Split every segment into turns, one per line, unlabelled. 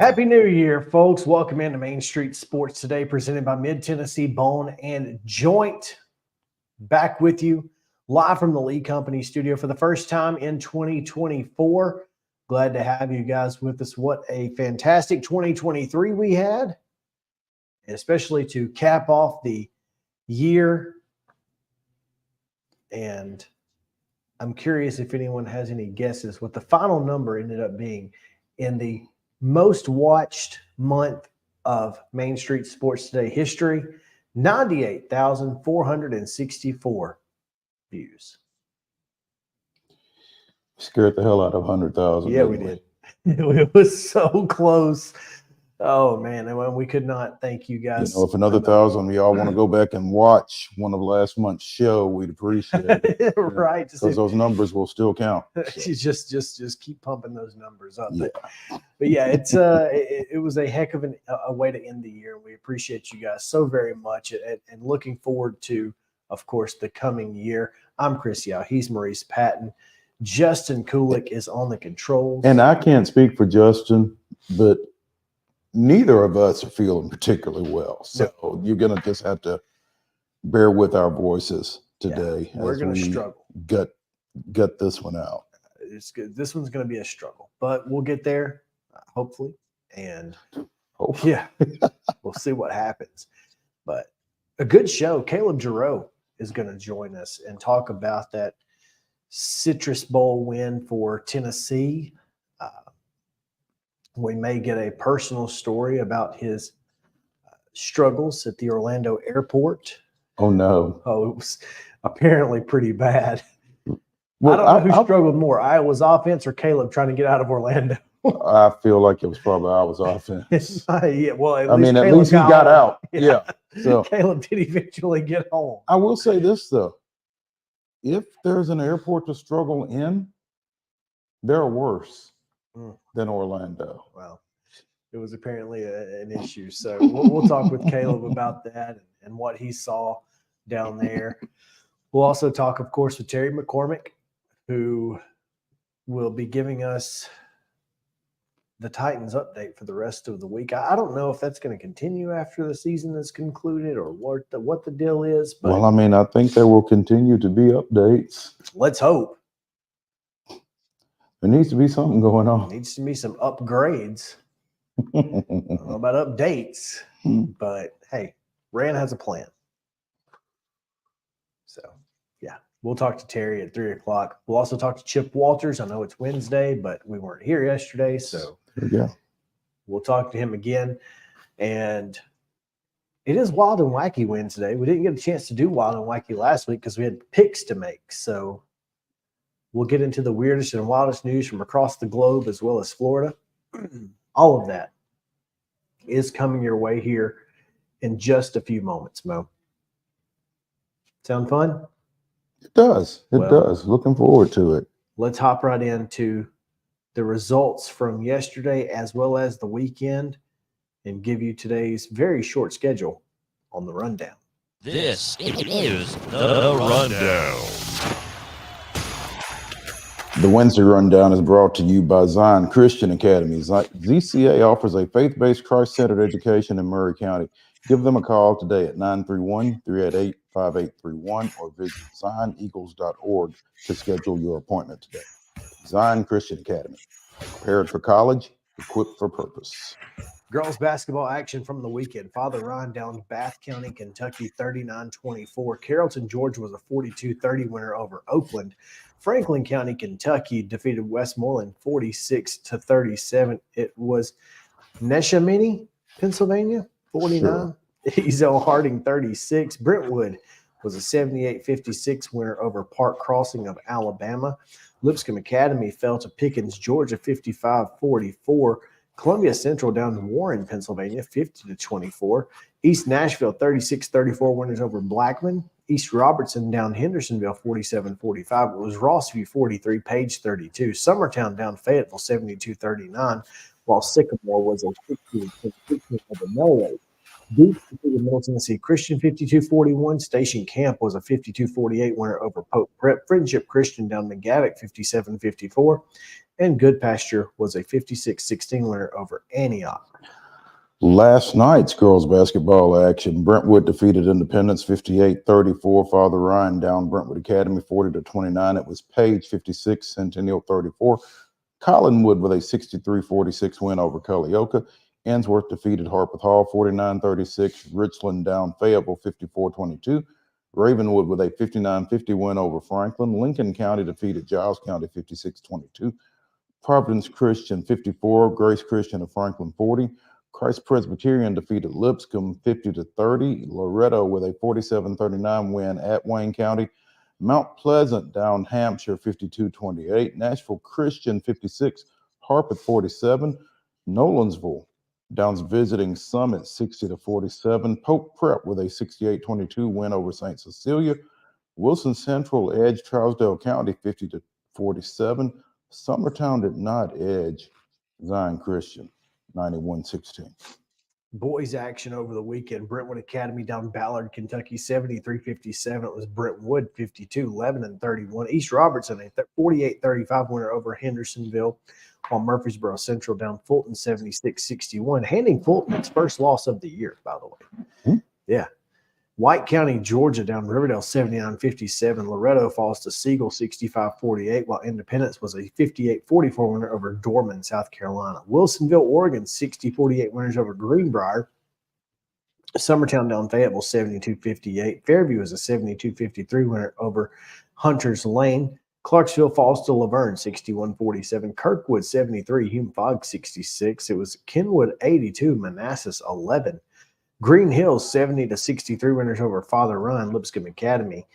Happy New Year, folks. Welcome into Main Street Sports today, presented by Mid-Tennessee Bone and Joint. Back with you live from the Lee Company studio for the first time in 2024. Glad to have you guys with us. What a fantastic 2023 we had, especially to cap off the year. And I'm curious if anyone has any guesses what the final number ended up being in the most watched month of Main Street Sports Today history. 98,464 views.
Scared the hell out of 100,000.
Yeah, we did. It was so close. Oh, man. And we could not thank you guys.
If another 1,000 of y'all want to go back and watch one of last month's show, we'd appreciate it.
Right.
Because those numbers will still count.
So. Just keep pumping those numbers up. Yeah. But yeah, it was a heck of a way to end the year. We appreciate you guys so very much and looking forward to, of course, the coming year. I'm Chris Yao. He's Maurice Patton. Justin Kulik is on the controls.
And I can't speak for Justin, but neither of us are feeling particularly well. So you're going to just have to bear with our voices today.
Yeah, we're going to struggle.
Gut this one out.
It's good. This one's going to be a struggle, but we'll get there, hopefully. And yeah, we'll see what happens. But a good show. Caleb JARREAU is going to join us and talk about that Citrus Bowl win for Tennessee. We may get a personal story about his struggles at the Orlando airport.
Oh, no.
Oh, it was apparently pretty bad. Well, I don't know who struggled more, Iowa's offense or Caleb trying to get out of Orlando.
I feel like it was probably Iowa's offense.
Yeah, well,
at least he got out. Yeah.
So Caleb did eventually get home.
I will say this, though. If there's an airport to struggle in, there are worse than Orlando.
Well, it was apparently an issue. So we'll talk with Caleb about that and what he saw down there. We'll also talk, of course, with Terry McCormick, who will be giving us the Titans update for the rest of the week. I don't know if that's going to continue after the season is concluded or what the deal is. But
well, I think there will continue to be updates.
Let's hope.
There needs to be something going on.
There needs to be some upgrades. I don't know about updates, but hey, Rand has a plan. So, yeah, we'll talk to Terry at 3 o'clock. We'll also talk to Chip Walters. I know it's Wednesday, but we weren't here yesterday, so
yeah,
we'll talk to him again. And it is Wild and Wacky Wednesday. We didn't get a chance to do Wild and Wacky last week because we had picks to make. So we'll get into the weirdest and wildest news from across the globe as well as Florida. All of that is coming your way here in just a few moments, Mo. Sound fun?
It does. It does. Looking forward to it.
Let's hop right into the results from yesterday as well as the weekend and give you today's very short schedule on the rundown.
This is the rundown.
The Wednesday rundown is brought to you by Zion Christian Academy. ZCA offers a faith-based, Christ-centered education in Murray County. Give them a call today at 931-388-5831 or visit zioneagles.org to schedule your appointment today. Zion Christian Academy. Prepared for college, equipped for purpose.
Girls basketball action from the weekend. Father Ryan down Bath County, Kentucky, 39-24. Carrollton, Georgia was a 42-30 winner over Oakland. Franklin County, Kentucky defeated Westmoreland 46-37. It was Neshaminy, Pennsylvania, 49. Ezo Harding, 36. Brentwood was a 78-56 winner over Park Crossing of Alabama. Lipscomb Academy fell to Pickens, Georgia, 55-44. Columbia Central down in Warren, Pennsylvania, 50-24. East Nashville, 36-34 winners over Blackman. East Robertson down Hendersonville, 47-45. It was Rossview, 43, Page, 32. Summertown down Fayetteville, 72-39, while Sycamore was a 16 over Melrose. Duke defeated Middle Tennessee Christian, 52-41. Station Camp was a 52-48 winner over Pope Prep. Friendship Christian down McGavock, 57-54. And Goodpasture was a 56-16 winner over Antioch.
Last night's girls basketball action, Brentwood defeated Independence 58-34. Father Ryan down Brentwood Academy 40-29. It was Page 56, Centennial 34. Collinwood with a 63-46 win over Culleoka. Ainsworth defeated Harpeth Hall 49-36. Richland down Fayetteville 54-22. Ravenwood with a 59-50 win over Franklin. Lincoln County defeated Giles County 56-22. Providence Christian 54. Grace Christian of Franklin 40. Christ Presbyterian defeated Lipscomb 50-30. Loretto with a 47-39 win at Wayne County. Mount Pleasant down Hampshire 52-28. Nashville Christian 56. Harpeth 47. Nolensville downs visiting Summit 60-47. Pope Prep with a 68-22 win over St. Cecilia. Wilson Central edged Trousdale County 50-47. Summertown did not edge Zion Christian 91-16.
Boys action over the weekend. Brentwood Academy down Ballard, Kentucky 73-57. It was Brentwood 52, Lebanon 31. East Robertson a 48-35 winner over Hendersonville, while Murfreesboro Central down Fulton 76-61, handing Fulton its first loss of the year, by the way. Yeah. White County, Georgia down Riverdale 79-57. Loretto falls to Siegel 65-48, while Independence was a 58-44 winner over Dorman, South Carolina. Wilsonville, Oregon 60-48 winners over Greenbrier. Summertown down Fayetteville 72-58. Fairview is a 72-53 winner over Hunters Lane. Clarksville falls to Laverne 61-47. Kirkwood 73, Hume Fogg 66. It was Kenwood 82, Manassas 11. Green Hills 70-63 winners over Father Ryan. Lipscomb Academy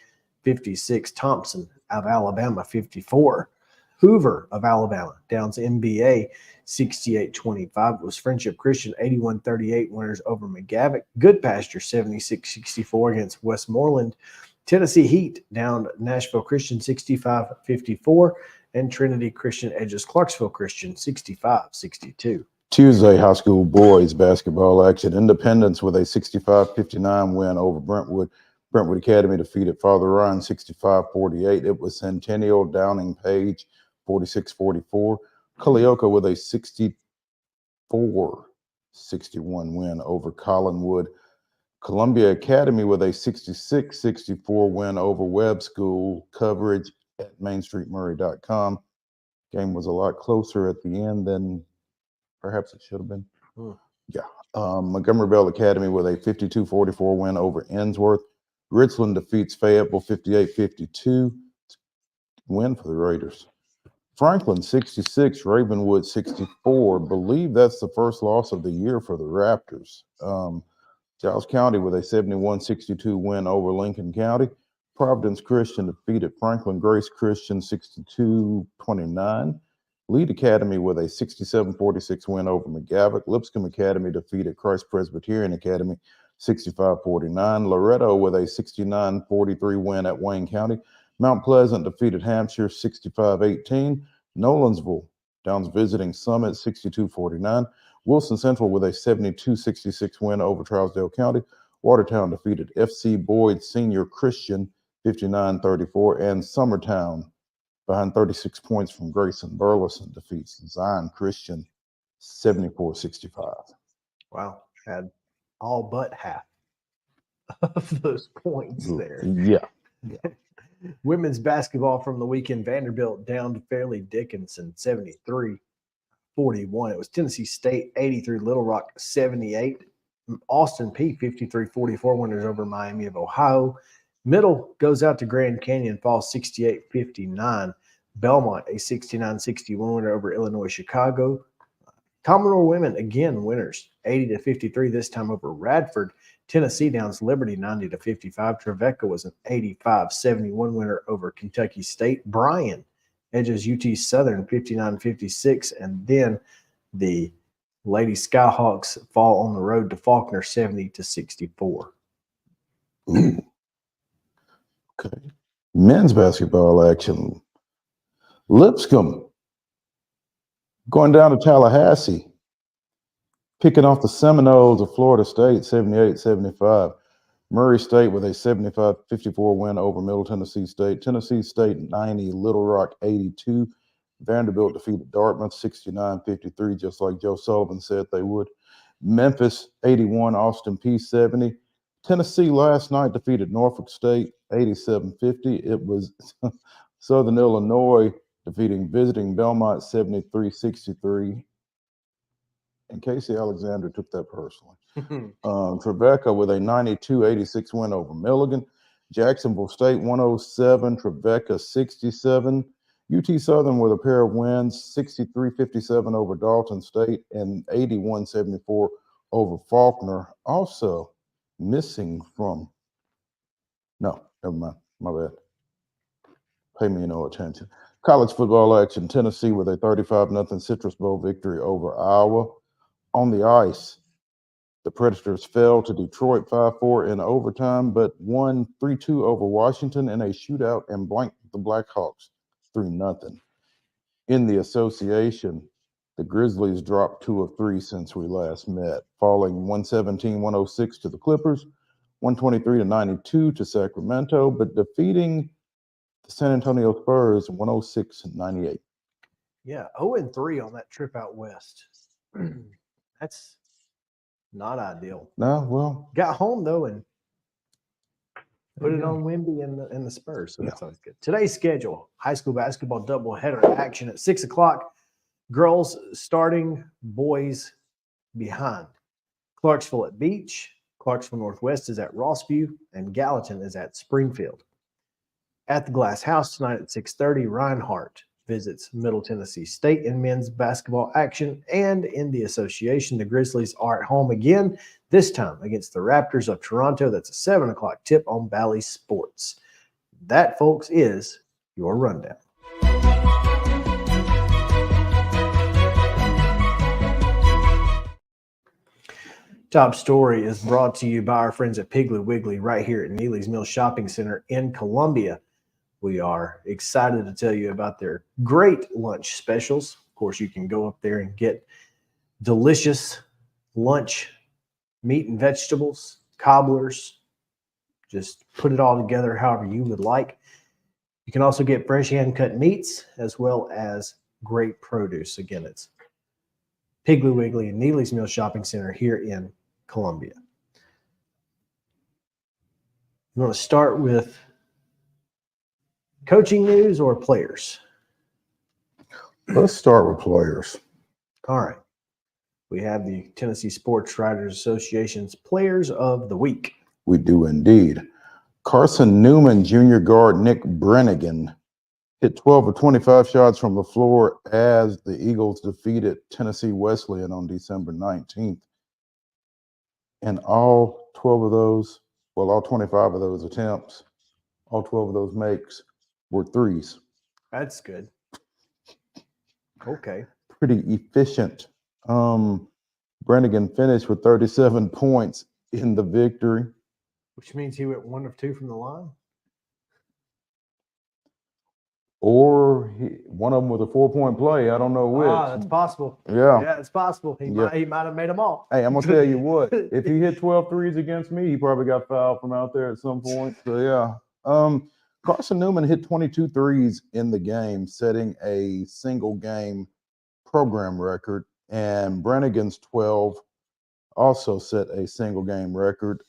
56. Thompson of Alabama 54. Hoover of Alabama downs MBA 68-25. It was Friendship Christian 81-38 winners over McGavock. Goodpasture 76-64 against Westmoreland. Tennessee Heat downed Nashville Christian 65-54, and Trinity Christian edges Clarksville Christian 65-62.
Tuesday high school boys basketball action. Independence with a 65-59 win over Brentwood. Brentwood Academy defeated Father Ryan 65-48. It was Centennial downing Page 46-44. Culleoka with a 64-61 win over Collinwood. Columbia Academy with a 66-64 win over Webb School. Coverage at mainstreetmurray.com. Game was a lot closer at the end than perhaps it should have been. Yeah. Montgomery Bell Academy with a 52-44 win over Ainsworth. Richland defeats Fayetteville 58-52. Win for the Raiders. Franklin 66, Ravenwood 64. Believe that's the first loss of the year for the Raptors. Giles County with a 71-62 win over Lincoln County. Providence Christian defeated Franklin Grace Christian 62-29. Lead Academy with a 67-46 win over McGavock. Lipscomb Academy defeated Christ Presbyterian Academy 65-49. Loretto with a 69-43 win at Wayne County. Mount Pleasant defeated Hampshire 65-18. Nolensville downs visiting Summit 62-49. Wilson Central with a 72-66 win over Trousdale County. Watertown defeated FC Boyd Senior Christian 59-34. And Summertown, behind 36 points from Grayson Burleson, defeats Zion Christian 74-65.
Wow. Had all but half of those points there.
Yeah.
Women's basketball from the weekend. Vanderbilt down to Fairleigh Dickinson 73-41. It was Tennessee State 83, Little Rock 78. Austin P 53-44 winners over Miami of Ohio. Middle goes out to Grand Canyon, falls 68-59. Belmont a 69-61 winner over Illinois Chicago. Commodore women again winners 80-53 this time over Radford. Tennessee downs Liberty 90-55. Trevecca was an 85-71 winner over Kentucky State. Bryan edges UT Southern 59-56, and then the Lady Skyhawks fall on the road to Faulkner 70-64.
Okay. Men's basketball action. Lipscomb going down to Tallahassee, picking off the Seminoles of Florida State 78-75. Murray State with a 75-54 win over Middle Tennessee State. Tennessee State 90, Little Rock 82. Vanderbilt defeated Dartmouth 69-53, just like Joe Sullivan said they would. Memphis 81, Austin Peay 70. Tennessee last night defeated Norfolk State 87-50. It was Southern Illinois defeating visiting Belmont 73-63. And Casey Alexander took that personally. Trevecca with a 92-86 win over Milligan. Jacksonville State 107, Trevecca 67. UT Southern with a pair of wins, 63-57 over Dalton State and 81-74 over Faulkner. Also missing from, no, never mind, my bad. Pay me no attention. College football action, Tennessee with a 35-0 Citrus Bowl victory over Iowa. On the ice, the Predators fell to Detroit 5-4 in overtime, but won 3-2 over Washington in a shootout and blanked the Blackhawks 3-0. In the association, the Grizzlies dropped 2 of 3 since we last met, falling 117-106 to the Clippers, 123-92 to Sacramento, but defeating the San Antonio Spurs 106-98.
Yeah, 0-3 on that trip out west. That's not ideal.
No, well,
Got home though and put it on Wemby and the Spurs. So that's always good. Today's schedule: high school basketball doubleheader action at 6 o'clock. Girls starting, boys behind. Clarksville at Beach. Clarksville Northwest is at Rossview, and Gallatin is at Springfield. At the Glass House tonight at 6:30, Reinhardt visits Middle Tennessee State in men's basketball action. And in the association, the Grizzlies are at home again, this time against the Raptors of Toronto. That's a 7 o'clock tip on Bally Sports. That, folks, is your rundown. Top story is brought to you by our friends at Piggly Wiggly right here at Neely's Mill Shopping Center in Columbia. We are excited to tell you about their great lunch specials. Of course, you can go up there and get delicious lunch, meat and vegetables, cobblers. Just put it all together however you would like. You can also get fresh hand-cut meats as well as great produce. Again, it's Piggly Wiggly and Neely's Mill Shopping Center here in Columbia. You want to start with coaching news or players?
Let's start with players.
All right. We have the Tennessee Sports Writers Association's Players of the Week.
We do indeed. Carson Newman, junior guard Nick Brennigan, hit 12 of 25 shots from the floor as the Eagles defeated Tennessee Wesleyan on December 19th. And all 12 of those, well, all 25 of those attempts, all 12 of those makes were threes.
That's good. Okay.
Pretty efficient. Brennigan finished with 37 points in the victory.
Which means he went 1 of 2 from the line?
Or one of them was a 4-point play. I don't know which.
That's possible.
Yeah,
it's possible. He might have made them all.
Hey, I'm going to tell you what. If he hit 12 threes against me, he probably got fouled from out there at some point. So, yeah. Carson Newman hit 22 threes in the game, setting a single-game program record. And Brennigan's 12 also set a single-game record,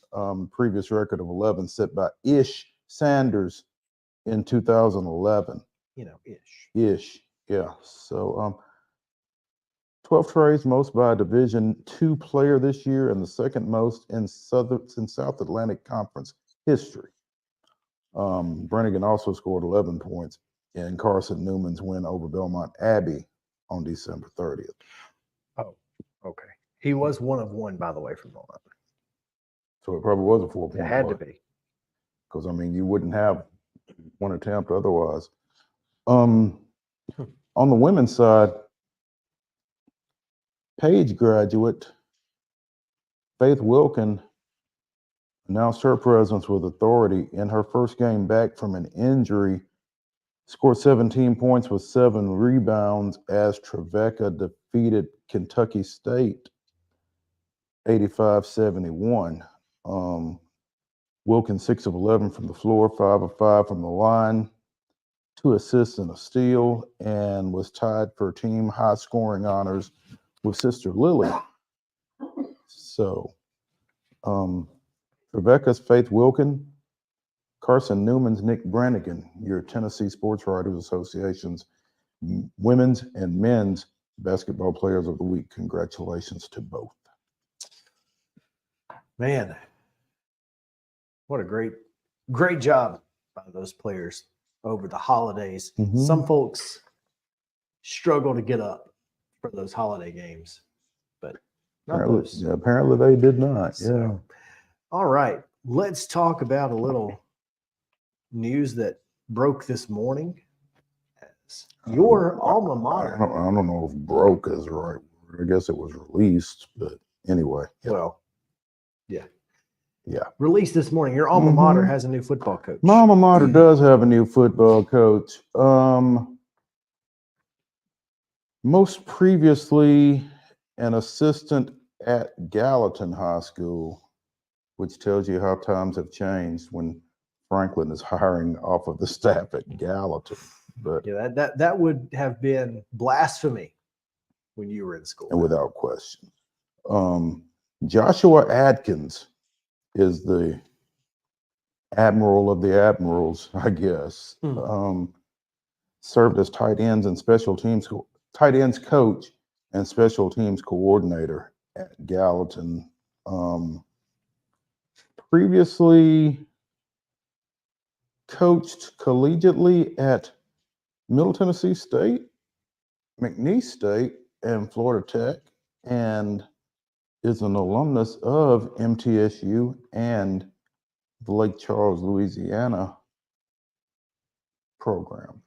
previous record of 11 set by Ish Sanders in 2011. Ish, yeah. So 12 trades, most by a Division II player this year, and the second most in South Atlantic Conference history. Brennigan also scored 11 points in Carson Newman's win over Belmont Abbey on December 30th.
Oh, okay. He was 1 of 1, by the way, from the line.
So it probably was a 4-point.
It had to be.
Because, I mean, you wouldn't have one attempt otherwise. On the women's side, Page graduate Faith Wilkin announced her presence with authority in her first game back from an injury, scored 17 points with 7 rebounds as Trevecca defeated Kentucky State 85-71. Wilkins 6 of 11 from the floor, 5 of 5 from the line. 2 assists and a steal, and was tied for team high scoring honors with sister Lily. So, Rebecca's Faith Wilkin, Carson Newman's Nick Brannigan, your Tennessee Sports Writers Association's women's and men's basketball players of the week. Congratulations to both.
Man, what a great job by those players over the holidays.
Mhm.
Some folks struggle to get up for those holiday games, but not those.
Apparently they did not.
So, all right, let's talk about a little news that broke this morning. Your alma mater.
I don't know if broke is the right word. I guess it was released, but anyway. Yeah.
Well, yeah. Released this morning. Your alma
Mhm.
mater has a new football coach.
My alma mater does have a new football coach. Most previously an assistant at Gallatin High School, which tells you how times have changed when Franklin is hiring off of the staff at Gallatin. But
Yeah, that would have been blasphemy when you were in school.
and without question. Joshua Adkins is the admiral of the admirals, I guess. Served as tight ends coach and special teams coordinator at Gallatin. Previously coached collegiately at Middle Tennessee State, McNeese State, and Florida Tech, and is an alumnus of MTSU and the Lake Charles, Louisiana program.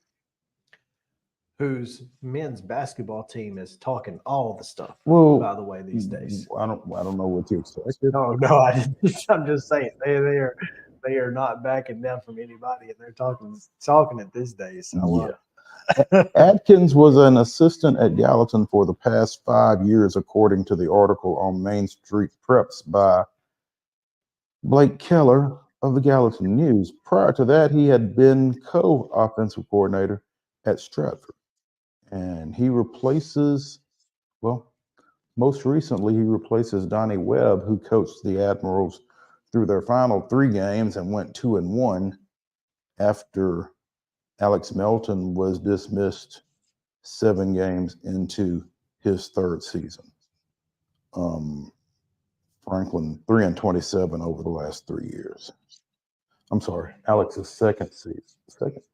Whose men's basketball team is talking all the stuff,
Well,
by the way, these days.
I don't know what you expected.
No, I'm just saying they are not backing down from anybody, and they're talking it these days. I love it.
Atkins was an assistant at Gallatin for the past 5 years, according to the article on Main Street Preps by Blake Keller of the Gallatin News. Prior to that, he had been co-offensive coordinator at Stratford. And he replaces, most recently, he replaces Donnie Webb, who coached the Admirals through their final 3 games and went 2-1 after Alex Melton was dismissed 7 games into his 3rd season. Franklin 3-27 over the last 3 years. I'm sorry, Alex's 2nd season.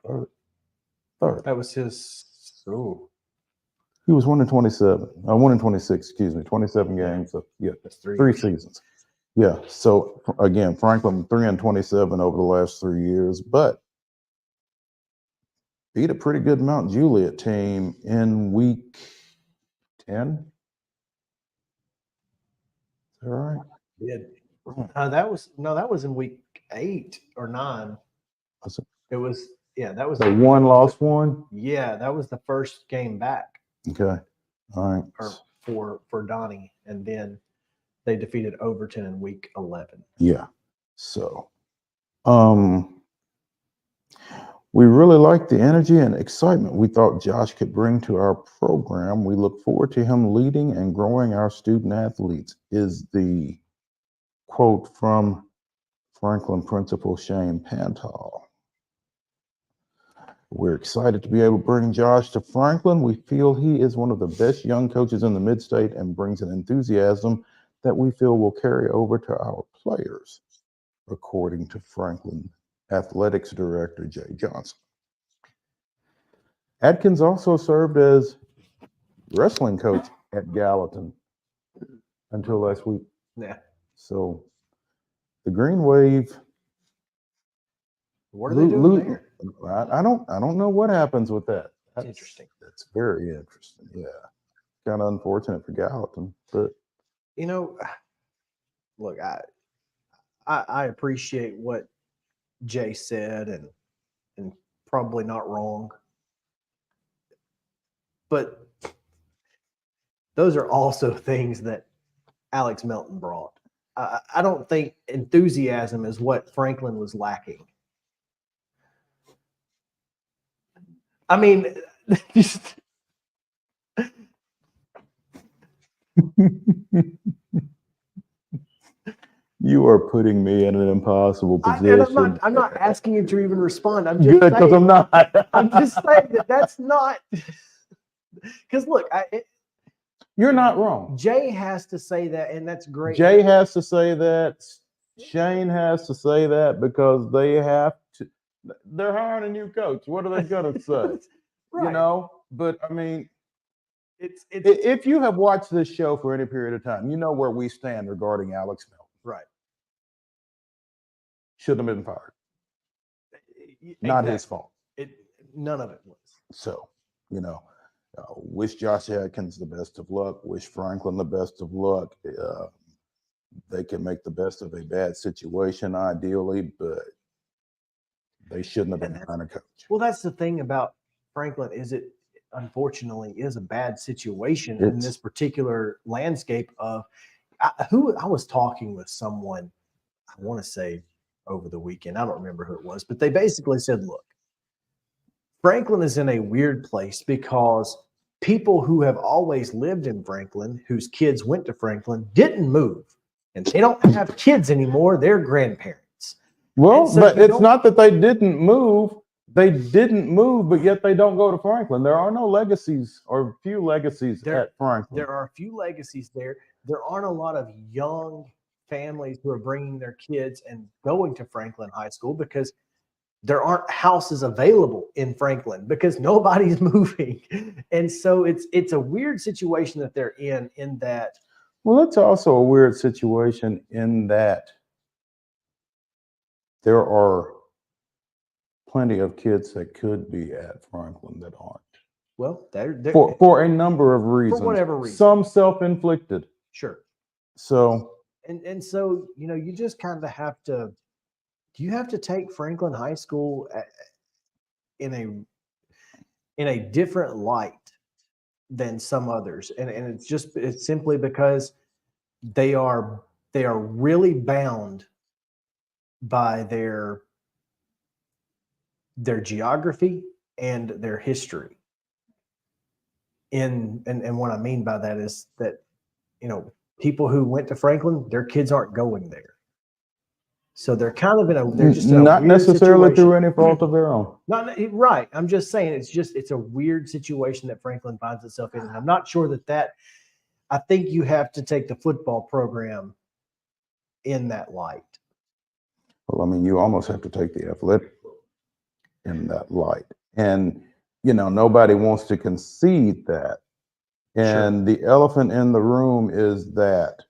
3rd.
That was his. Oh,
He was 1-27. 1-26, excuse me, 27 games. So yeah,
that's
3 seasons. Yeah. So again, Franklin 3-27 over the last 3 years, but beat a pretty good Mount Juliet team in week 10. Is that right?
Did that was in week 8 or 9.
Was it?
It was that was
The one lost one.
Yeah, that was the first game back.
Okay. All right.
Or for Donnie, and then they defeated Overton in week 11.
Yeah. So, we really like the energy and excitement we thought Josh could bring to our program. We look forward to him leading and growing our student athletes, is the quote from Franklin Principal Shane Pantal. We're excited to be able to bring Josh to Franklin. We feel he is one of the best young coaches in the mid-state and brings an enthusiasm that we feel will carry over to our players, according to Franklin Athletics Director Jay Johnson. Atkins also served as wrestling coach at Gallatin until last week.
Yeah.
So the Green Wave.
What are they doing there?
I don't know what happens with that.
That's interesting.
That's very interesting. Yeah. Kind of unfortunate for Gallatin, but
look, I appreciate what Jay said, and probably not wrong. But those are also things that Alex Melton brought. I don't think enthusiasm is what Franklin was lacking. I mean, just,
You are putting me in an impossible position.
I'm not asking you to even respond. I'm just
Good, because I'm not.
I'm just saying that's not. Because look,
You're not wrong.
Jay has to say that, and that's great.
Jay has to say that. Shane has to say that because they have to. They're hiring a new coach. What are they going to say?
Right.
You know, but I mean,
it's
if you have watched this show for any period of time, you know where we stand regarding Alex Melton.
right.
Shouldn't have been fired. Not his fault.
None of it was.
So, you know, wish Josh Adkins the best of luck. Wish Franklin the best of luck. They can make the best of a bad situation, ideally, but they shouldn't have been hiring a coach.
Well, that's the thing about Franklin is it unfortunately is a bad situation in this particular landscape of I was talking with someone, I want to say over the weekend. I don't remember who it was, but they basically said, look, Franklin is in a weird place because people who have always lived in Franklin, whose kids went to Franklin, didn't move. And they don't have kids anymore. They're grandparents.
Well,
so
but it's not that they didn't move. They didn't move, but yet they don't go to Franklin. There are no legacies or few legacies at Franklin.
There are a few legacies there. There aren't a lot of young families who are bringing their kids and going to Franklin High School because there aren't houses available in Franklin because nobody's moving. And so it's a weird situation that they're in that.
Well, it's also a weird situation in that there are plenty of kids that could be at Franklin that aren't.
Well, they're
for a number of reasons.
For whatever reason.
Some self-inflicted.
Sure.
So
and so, you know, you just kind of have to, you have to take Franklin High School in a different light than some others. And it's simply because they are really bound by their geography and their history. And what I mean by that is that, you know, people who went to Franklin, their kids aren't going there. So they're kind of they're just in a
not
weird
necessarily
situation.
through any fault of their own.
Not right. I'm just saying it's a weird situation that Franklin finds itself in. And I'm not sure that I think you have to take the football program in that light.
Well, I mean, you almost have to take the athletic in that light. And, you know, nobody wants to concede that. And the elephant in the room is that,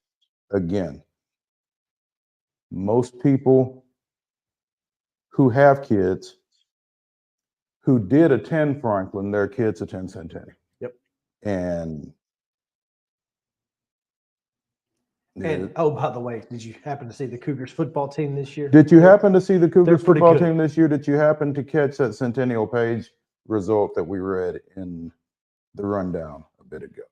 again, most people who have kids who did attend Franklin, their kids attend Centennial.
Yep.
And
oh, by the way, did you happen to see the Cougars football team this year?
Did you happen to see the Cougars football
good.
team this year? Did you happen to catch that Centennial page result that we read in the rundown a bit ago?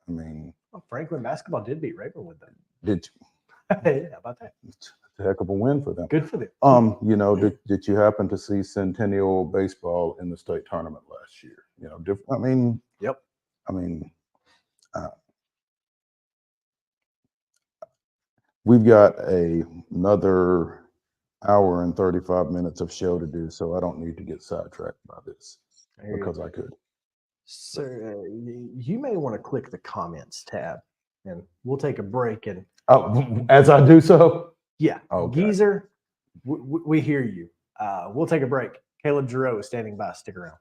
I mean,
Franklin basketball did beat Ravenwood, though.
Did you?
Hey, how about that?
It's a heck of a win for them.
Good for them.
You know, did you happen to see Centennial baseball in the state tournament last year? You know, I mean,
yep.
I mean, we've got another hour and 35 minutes of show to do, so I don't need to get sidetracked by this because I could.
So you may want to click the comments tab, and we'll take a break. And
as I do so,
yeah,
okay.
Geezer, we hear you. We'll take a break. Caleb JARREAU is standing by. Stick around.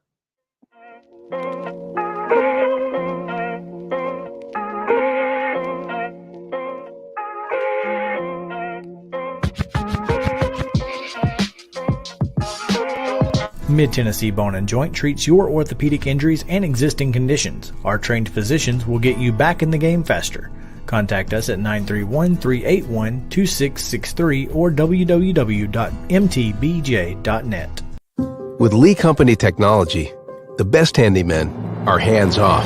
Mid-Tennessee Bone and Joint treats your orthopedic injuries and existing conditions. Our trained physicians will get you back in the game faster. Contact us at 931-381-2663 or www.mtbj.net.
With Lee Company technology, the best handymen are hands-off.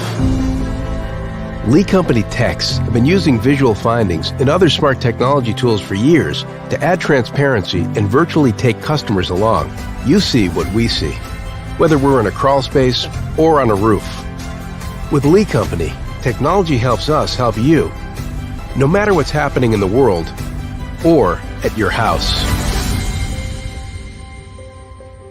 Lee Company techs have been using visual findings and other smart technology tools for years to add transparency and virtually take customers along. You see what we see. whether we're in a crawl space or on a roof. With Lee Company, technology helps us help you, no matter what's happening in the world or at your house.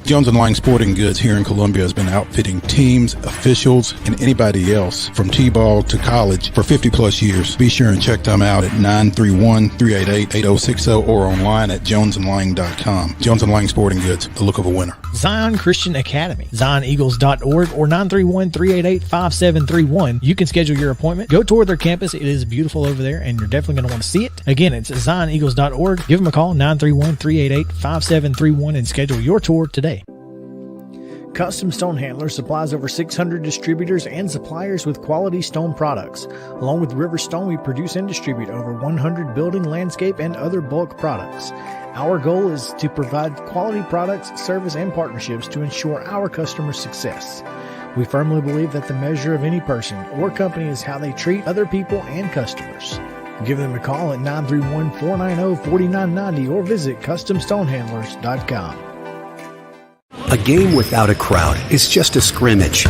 Jones & Lang Sporting Goods here in Columbia has been outfitting teams, officials, and anybody else from T-ball to college for 50 plus years. Be sure and check them out at 931-388-8060 or online at jonesandlang.com. Jones & Lang Sporting Goods, the look of a winner.
Zion Christian Academy, zioneagles.org or 931-388-5731. You can schedule your appointment. Go tour their campus. It is beautiful over there, and you're definitely going to want to see it. Again, it's zioneagles.org. Give them a call, 931-388-5731, and schedule your tour today. Custom Stone Handlers supplies over 600 distributors and suppliers with quality stone products. Along with River Stone, we produce and distribute over 100 building, landscape, and other bulk products. Our goal is to provide quality products, service, and partnerships to ensure our customers' success. We firmly believe that the measure of any person or company is how they treat other people and customers. Give them a call at 931-490-4990 or visit CustomStonehandlers.com.
A game without a crowd is just a scrimmage.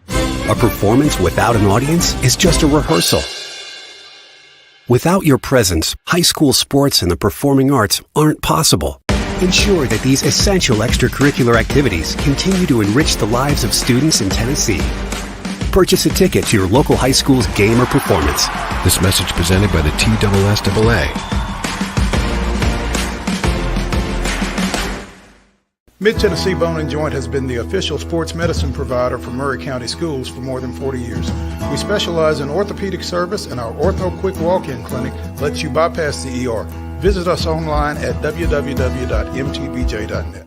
A performance without an audience is just a rehearsal. Without your presence, high school sports and the performing arts aren't possible. Ensure that these essential extracurricular activities continue to enrich the lives of students in Tennessee. Purchase a ticket to your local high school's game or performance.
This message presented by the TSSAA.
Mid-Tennessee Bone and Joint has been the official sports medicine provider for Murray County Schools for more than 40 years. We specialize in orthopedic service, and our Ortho Quick Walk-In Clinic lets you bypass the ER. Visit us online at www.mtbj.net.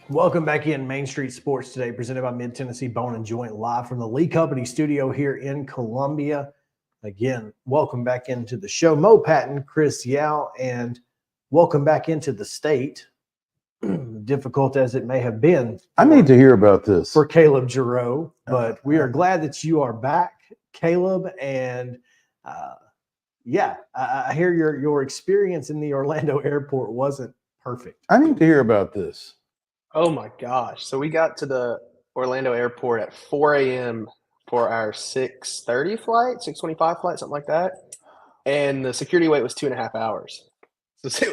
Welcome back in Main Street Sports Today, presented by Mid-Tennessee Bone and Joint, live from the Lee Company studio here in Columbia. Again, welcome back into the show. Mo Patton, Chris Yao, and welcome back into the state. Difficult as it may have been.
I need to hear about this.
For Caleb JARREAU, but we are glad that you are back, Caleb. And I hear your experience in the Orlando airport wasn't perfect.
I need to hear about this.
Oh my gosh. So we got to the Orlando airport at 4 a.m. for our 6:30 flight, 6:25 flight, something like that. And the security wait was 2.5 hours.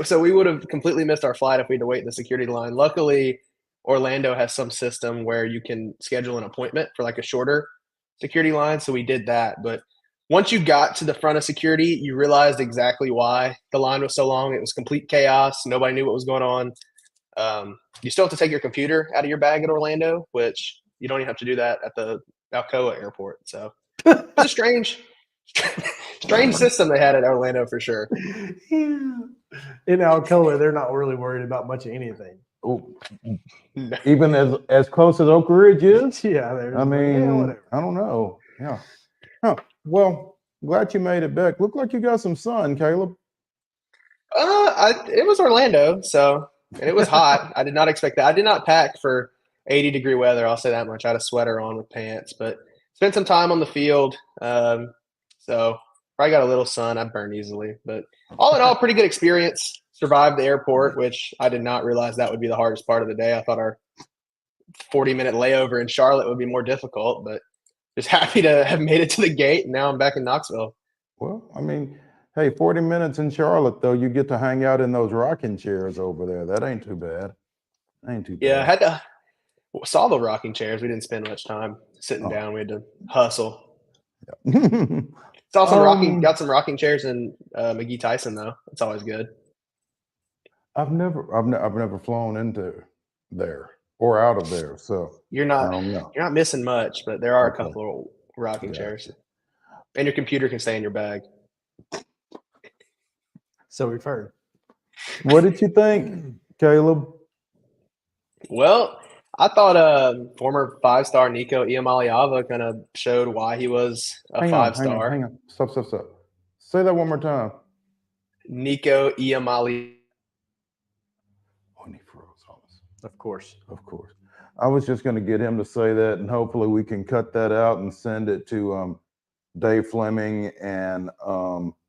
So we would have completely missed our flight if we had to wait in the security line. Luckily, Orlando has some system where you can schedule an appointment for like a shorter security line. So we did that. But once you got to the front of security, you realized exactly why the line was so long. It was complete chaos. Nobody knew what was going on. You still have to take your computer out of your bag at Orlando, which you don't even have to do that at the Alcoa airport. So it's a strange system they had at Orlando for sure.
Yeah. In Alcoa, they're not really worried about much of anything.
Oh, even as close as Oak Ridge is?
Yeah.
Whatever. I don't know. Yeah. Huh. Well, glad you made it back. Look like you got some sun, Caleb.
It was Orlando, and it was hot. I did not expect that. I did not pack for 80-degree weather. I'll say that much. I had a sweater on with pants, but spent some time on the field. So probably got a little sun. I burn easily, but all in all, pretty good experience. Survived the airport, which I did not realize that would be the hardest part of the day. I thought our 40-minute layover in Charlotte would be more difficult, but just happy to have made it to the gate. And now I'm back in Knoxville.
Well, hey, 40 minutes in Charlotte, though, you get to hang out in those rocking chairs over there. That ain't too bad.
Yeah, I had to saw the rocking chairs. We didn't spend much time sitting down. We had to hustle.
Yeah.
Saw some got some rocking chairs in McGee Tyson though. It's always good.
I've never flown into there or out of there, so
you're not missing much, but there are a couple of rocking chairs, and your computer can stay in your bag.
So we've heard.
What did you think, Caleb?
Well, I thought former 5-star Nico Iamaleava kind of showed why he was a 5-star.
Hang on. Stop. Say that one more time.
Nico Iamaleava.
Oh, he froze.
Of course.
I was just going to get him to say that, and hopefully we can cut that out and send it to Dave Fleming and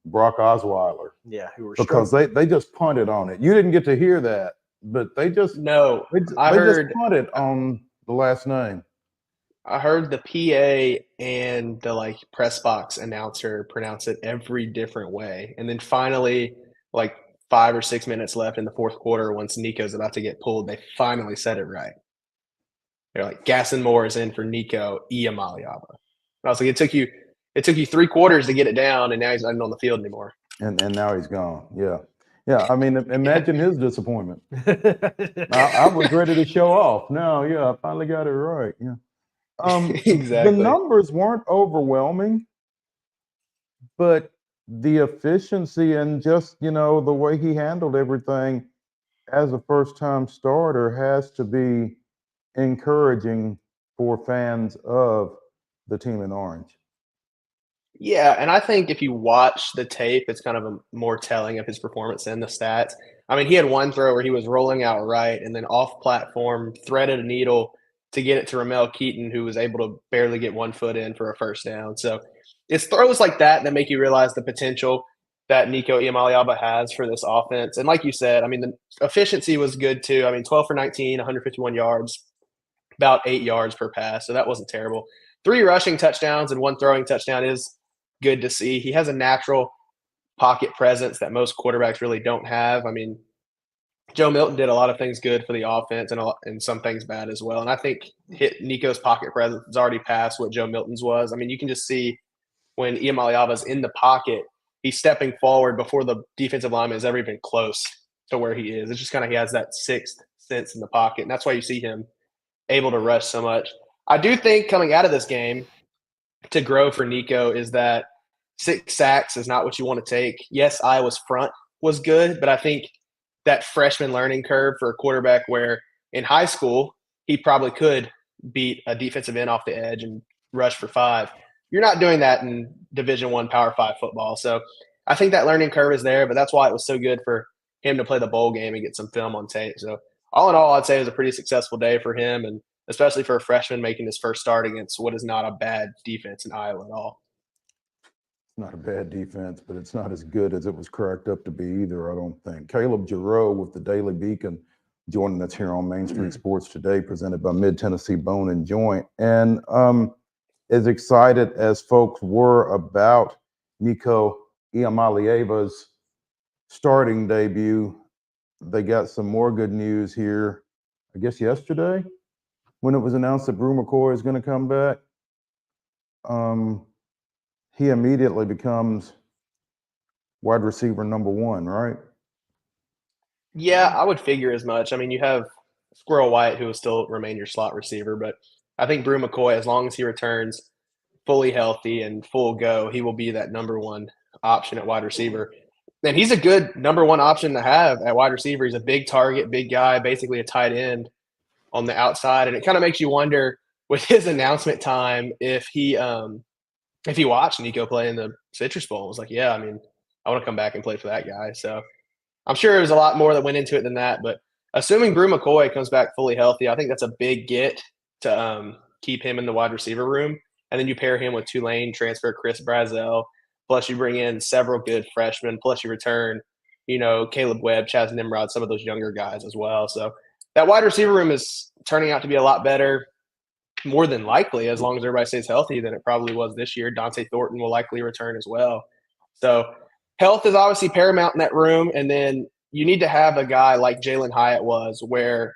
Brock Osweiler.
Yeah, who were
because they just punted on it. You didn't get to hear that, but they just
I heard
just punted on the last name.
I heard the PA and the press box announcer pronounce it every different way, and then finally, 5 or 6 minutes left in the fourth quarter, once Nico's about to get pulled, they finally said it right. They're like, Gaston Moore is in for Nico Iamaleava. And I was like, it took you 3 quarters to get it down, and now he's not even on the field anymore.
And now he's gone. Yeah. I mean, imagine his disappointment. I was ready to show off. No, I finally got it right. Yeah.
Exactly.
The numbers weren't overwhelming, but the efficiency and just, the way he handled everything as a first-time starter has to be encouraging for fans of the team in orange.
Yeah, and I think if you watch the tape, it's kind of a more telling of his performance than the stats. I mean, he had one throw where he was rolling out right and then off platform, threaded a needle to get it to Ramel Keaton, who was able to barely get 1 foot in for a first down. So it's throws like that make you realize the potential that Nico Iamaleava has for this offense. And like you said, I mean, the efficiency was good too. I mean, 12 for 19, 151 yards, about 8 yards per pass. So that wasn't terrible. 3 rushing touchdowns and 1 throwing touchdown is good to see. He has a natural pocket presence that most quarterbacks really don't have. I mean, Joe Milton did a lot of things good for the offense and some things bad as well. And I think Nico's pocket presence is already past what Joe Milton's was. I mean, you can just see when Iamaleava's in the pocket, he's stepping forward before the defensive lineman is ever even close to where he is. It's just kind of he has that sixth sense in the pocket, and that's why you see him able to rush so much. I do think coming out of this game to grow for Nico is that 6 sacks is not what you want to take. Yes, Iowa's front was good, but I think that freshman learning curve for a quarterback where in high school he probably could beat a defensive end off the edge and rush for 5. You're not doing that in Division I Power 5 football. So I think that learning curve is there, but that's why it was so good for him to play the bowl game and get some film on tape. So all in all, I'd say it was a pretty successful day for him, and especially for a freshman making his first start against what is not a bad defense in Iowa at all.
Not a bad defense, but it's not as good as it was cracked up to be either, I don't think. Caleb JARREAU with the Daily Beacon joining us here on Main Street Sports Today, presented by Mid-Tennessee Bone and Joint. And as excited as folks were about Nico Iamaleava's starting debut, they got some more good news here, I guess yesterday, when it was announced that Brew McCoy is going to come back. He immediately becomes wide receiver number 1, right?
Yeah, I would figure as much. I mean, you have Squirrel White, who will still remain your slot receiver, but I think Brew McCoy, as long as he returns fully healthy and full go, he will be that number 1 option at wide receiver. And he's a good number 1 option to have at wide receiver. He's a big target, big guy, basically a tight end on the outside. And it kind of makes you wonder with his announcement time if he watched Nico play in the Citrus Bowl. It was like, yeah, I mean, I want to come back and play for that guy. So I'm sure there was a lot more that went into it than that. But assuming Brew McCoy comes back fully healthy, I think that's a big get to keep him in the wide receiver room. And then you pair him with Tulane transfer Chris Brazzell, plus you bring in several good freshmen, plus you return, Caleb Webb, Chaz Nimrod, some of those younger guys as well. So that wide receiver room is turning out to be a lot better, more than likely, as long as everybody stays healthy, than it probably was this year. Dante Thornton will likely return as well. So health is obviously paramount in that room. And then you need to have a guy like Jalen Hyatt was, where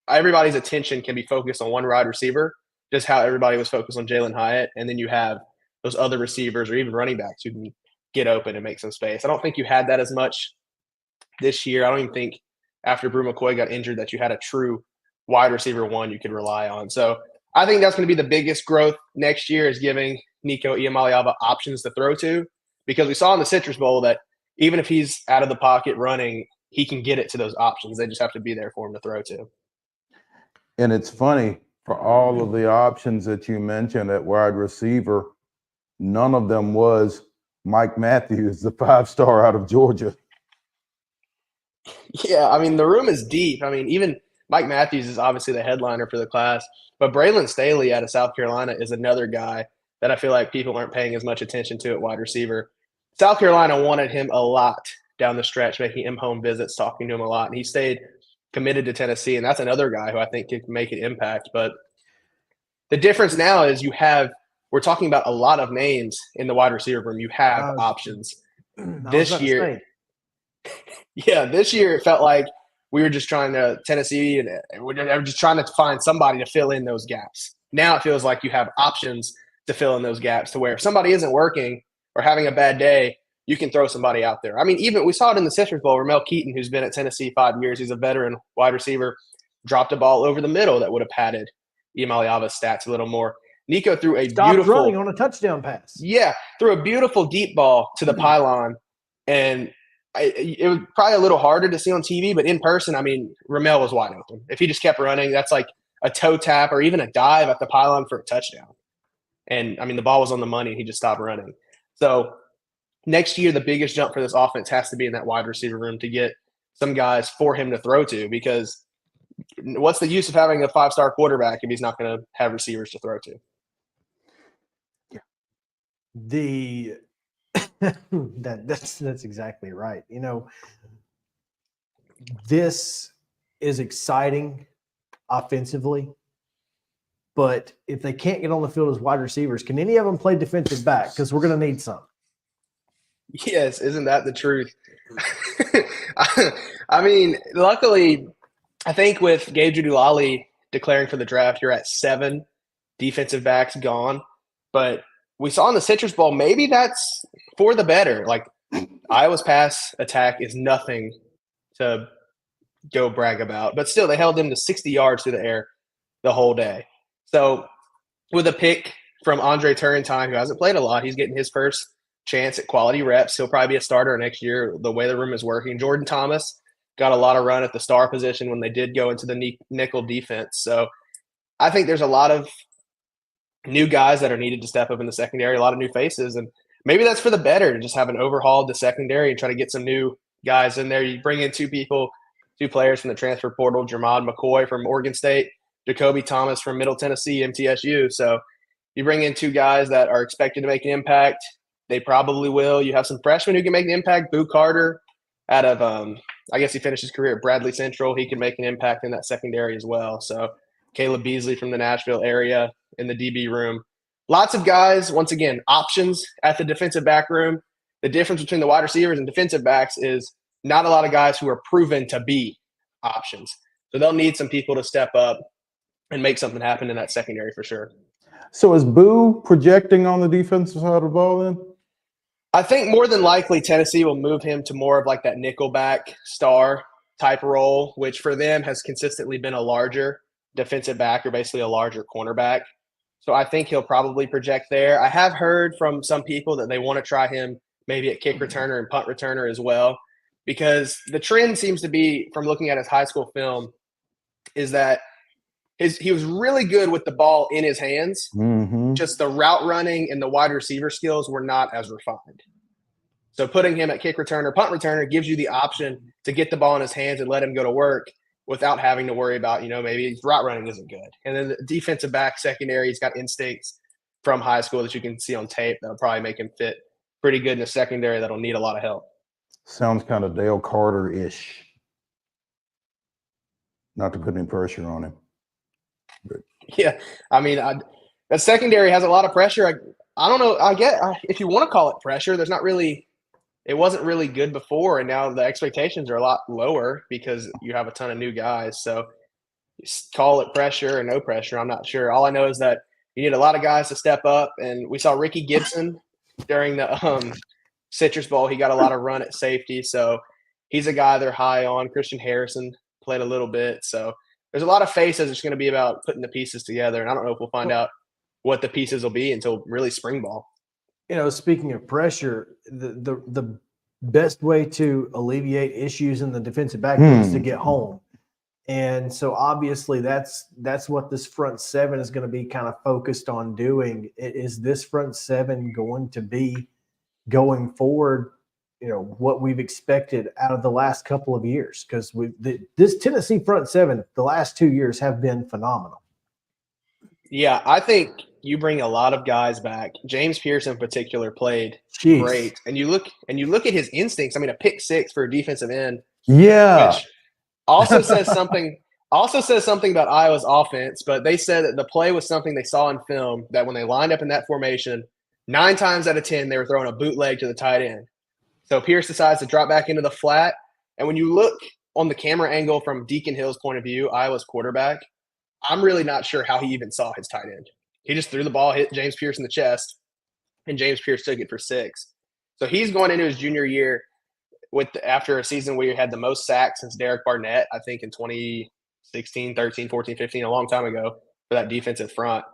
everybody's attention can be focused on one wide receiver, just how everybody was focused on Jalen Hyatt. And then you have those other receivers or even running backs who can get open and make some space. I don't think you had that as much this year. I don't even think after Brew McCoy got injured that you had a true wide receiver 1 you could rely on. So I think that's going to be the biggest growth next year, is giving Nico Iamaleava options to throw to, because we saw in the Citrus Bowl that even if he's out of the pocket running, he can get it to those options. They just have to be there for him to throw to.
And it's funny, for all of the options that you mentioned at wide receiver, none of them was Mike Matthews, the 5-star out of Georgia.
Yeah, I mean, the room is deep. I mean, even Mike Matthews is obviously the headliner for the class, but Braylon Staley out of South Carolina is another guy that I feel like people aren't paying as much attention to at wide receiver. South Carolina wanted him a lot down the stretch, making him home visits, talking to him a lot, and he stayed committed to Tennessee, and that's another guy who I think could make an impact. But the difference now is we're talking about a lot of names in the wide receiver room. You have options. This year it felt like we were just trying to Tennessee and we're just trying to find somebody to fill in those gaps. Now it feels like you have options to fill in those gaps to where if somebody isn't working or having a bad day, you can throw somebody out there. I mean, even we saw it in the Citrus Bowl. Ramel Keaton, who's been at Tennessee 5 years, he's a veteran wide receiver, dropped a ball over the middle that would have padded Imaliava's stats a little more. Nico threw a beautiful
running on a touchdown pass.
Yeah, threw a beautiful deep ball to the pylon, and it was probably a little harder to see on TV, but in person, I mean, Ramel was wide open. If he just kept running, that's like a toe tap or even a dive at the pylon for a touchdown. And, I mean, the ball was on the money, and he just stopped running. So next year, the biggest jump for this offense has to be in that wide receiver room to get some guys for him to throw to, because what's the use of having a 5-star quarterback if he's not going to have receivers to throw to?
That's exactly right. You know, this is exciting offensively, but if they can't get on the field as wide receivers, can any of them play defensive back? Because we're going to need some.
Yes, isn't that the truth? I mean, luckily, I think with Gabe Judulali declaring for the draft, you're at 7 defensive backs gone. But we saw in the Citrus Bowl, maybe that's for the better. Like, Iowa's pass attack is nothing to go brag about. But still, they held them to 60 yards through the air the whole day. So with a pick from Andre Turrentine, who hasn't played a lot, he's getting his first chance at quality reps. He'll probably be a starter next year, the way the room is working. Jordan Thomas got a lot of run at the star position when they did go into the nickel defense. So I think there's a lot of new guys that are needed to step up in the secondary, a lot of new faces. And maybe that's for the better to just have an overhauled the secondary and try to get some new guys in there. You bring in 2 players from the transfer portal, Jermod McCoy from Oregon State, Jacoby Thomas from Middle Tennessee, MTSU. So you bring in 2 guys that are expected to make an impact. They probably will. You have some freshmen who can make an impact. Boo Carter out of I guess he finished his career at Bradley Central. He can make an impact in that secondary as well. So Caleb Beasley from the Nashville area in the DB room. Lots of guys, once again, options at the defensive back room. The difference between the wide receivers and defensive backs is not a lot of guys who are proven to be options. So they'll need some people to step up and make something happen in that secondary for sure.
So is Boo projecting on the defensive side of the ball then?
I think more than likely Tennessee will move him to more of like that nickelback star type role, which for them has consistently been a larger defensive back or basically a larger cornerback. So I think he'll probably project there. I have heard from some people that they want to try him maybe at kick returner and punt returner as well, because the trend seems to be, from looking at his high school film, is that he was really good with the ball in his hands.
Mm-hmm.
Just the route running and the wide receiver skills were not as refined. So putting him at kick returner, punt returner gives you the option to get the ball in his hands and let him go to work without having to worry about, maybe his route running isn't good. And then the defensive back secondary, he's got instincts from high school that you can see on tape that'll probably make him fit pretty good in the secondary that'll need a lot of help.
Sounds kind of Dale Carter-ish. Not to put any pressure on him. But.
Yeah, I mean, that secondary has a lot of pressure. I don't know. I get if you want to call it pressure. There's not really. It wasn't really good before, and now the expectations are a lot lower because you have a ton of new guys. So call it pressure or no pressure, I'm not sure. All I know is that you need a lot of guys to step up, and we saw Ricky Gibson during the Citrus Bowl. He got a lot of run at safety, so he's a guy they're high on. Christian Harrison played a little bit, so there's a lot of faces. It's going to be about putting the pieces together, and I don't know if we'll find out what the pieces will be until really spring ball.
Speaking of pressure, the best way to alleviate issues in the defensive back is to get home. And so obviously that's what this front 7 is going to be kind of focused on doing. Is this front 7 going to be going forward what we've expected out of the last couple of years, because this Tennessee front seven the last 2 years have been phenomenal.
Yeah, I think you bring a lot of guys back. James Pierce in particular played great, and you look at his instincts. I mean, a pick six for a defensive end, which also says something. Also says something about Iowa's offense. But they said that the play was something they saw in film, that when they lined up in that formation, 9 times out of 10 they were throwing a bootleg to the tight end. So Pierce decides to drop back into the flat, and when you look on the camera angle from Deacon Hill's point of view, Iowa's quarterback, I'm really not sure how he even saw his tight end. He just threw the ball, hit James Pierce in the chest, and James Pierce took it for 6. So he's going into his junior year after a season where he had the most sacks since Derek Barnett, I think in 2016, 13, 14, 15, a long time ago for that defensive front.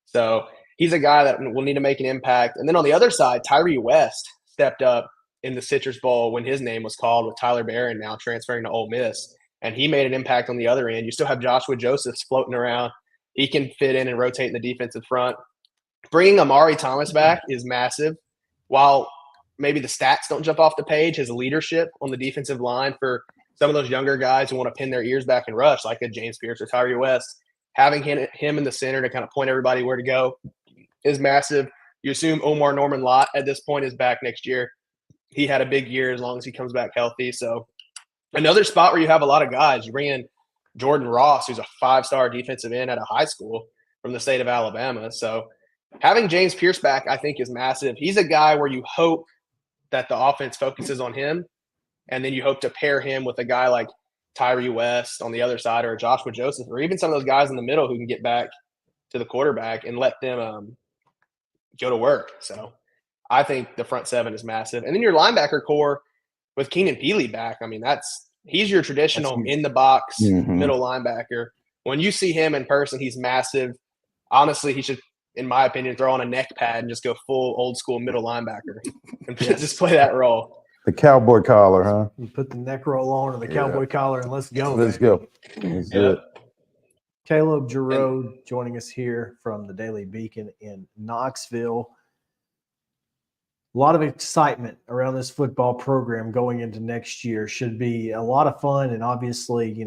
So he's a guy that will need to make an impact. And then on the other side, Tyree West stepped up in the Citrus Bowl when his name was called, with Tyler Barron now transferring to Ole Miss. And he made an impact on the other end. You still have Joshua Josephs floating around. He can fit in and rotate in the defensive front. Bringing Amari Thomas back is massive. While maybe the stats don't jump off the page, his leadership on the defensive line for some of those younger guys who want to pin their ears back and rush, like a James Pierce or Tyree West, having him in the center to kind of point everybody where to go is massive. You assume Omar Norman Lott at this point is back next year. He had a big year as long as he comes back healthy. So another spot where you have a lot of guys. You bring in Jordan Ross, who's a 5-star defensive end at a high school from the state of Alabama. So having James Pierce back, I think, is massive. He's a guy where you hope that the offense focuses on him, and then you hope to pair him with a guy like Tyree West on the other side, or Joshua Joseph, or even some of those guys in the middle who can get back to the quarterback and let them go to work. So I think the front seven is massive. And then your linebacker core with Keenan Peely back, I mean, he's your traditional in-the-box middle linebacker. When you see him in person, he's massive. Honestly, he should, in my opinion, throw on a neck pad and just go full old-school middle linebacker and just play that role.
The cowboy collar, huh?
You put the neck roll on and the cowboy collar, and let's go.
Let's go. That's it.
Caleb JARREAU joining us here from the Daily Beacon in Knoxville. A lot of excitement around this football program going into next year. Should be a lot of fun, and obviously,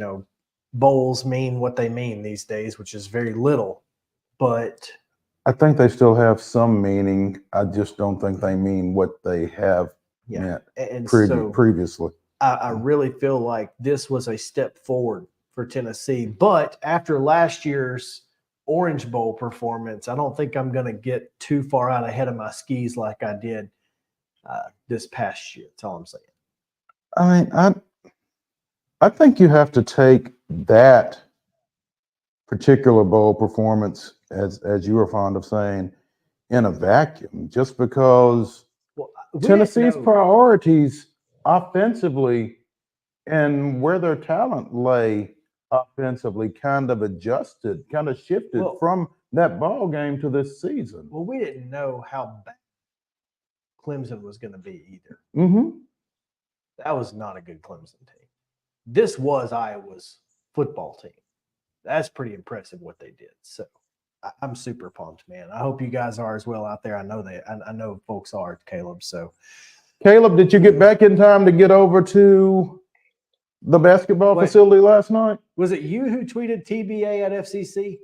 bowls mean what they mean these days, which is very little. But
I think they still have some meaning. I just don't think they mean what they have meant previously.
I really feel like this was a step forward for Tennessee. But after last year's Orange Bowl performance, I don't think I'm going to get too far out ahead of my skis like I did this past year. That's all I'm saying.
I mean, I think you have to take that particular bowl performance, as you were fond of saying, in a vacuum, just because Tennessee's priorities offensively and where their talent lay offensively kind of shifted from that ball game to this season.
Well, we didn't know how bad Clemson was going to be either. That was not a good Clemson team. This was Iowa's football team. That's pretty impressive what they did. So I'm super pumped, man. I hope you guys are as well out there. I know folks are, Caleb. So,
Caleb, did you get back in time to get over to the basketball facility last night?
Was it you who tweeted TBA at FCC?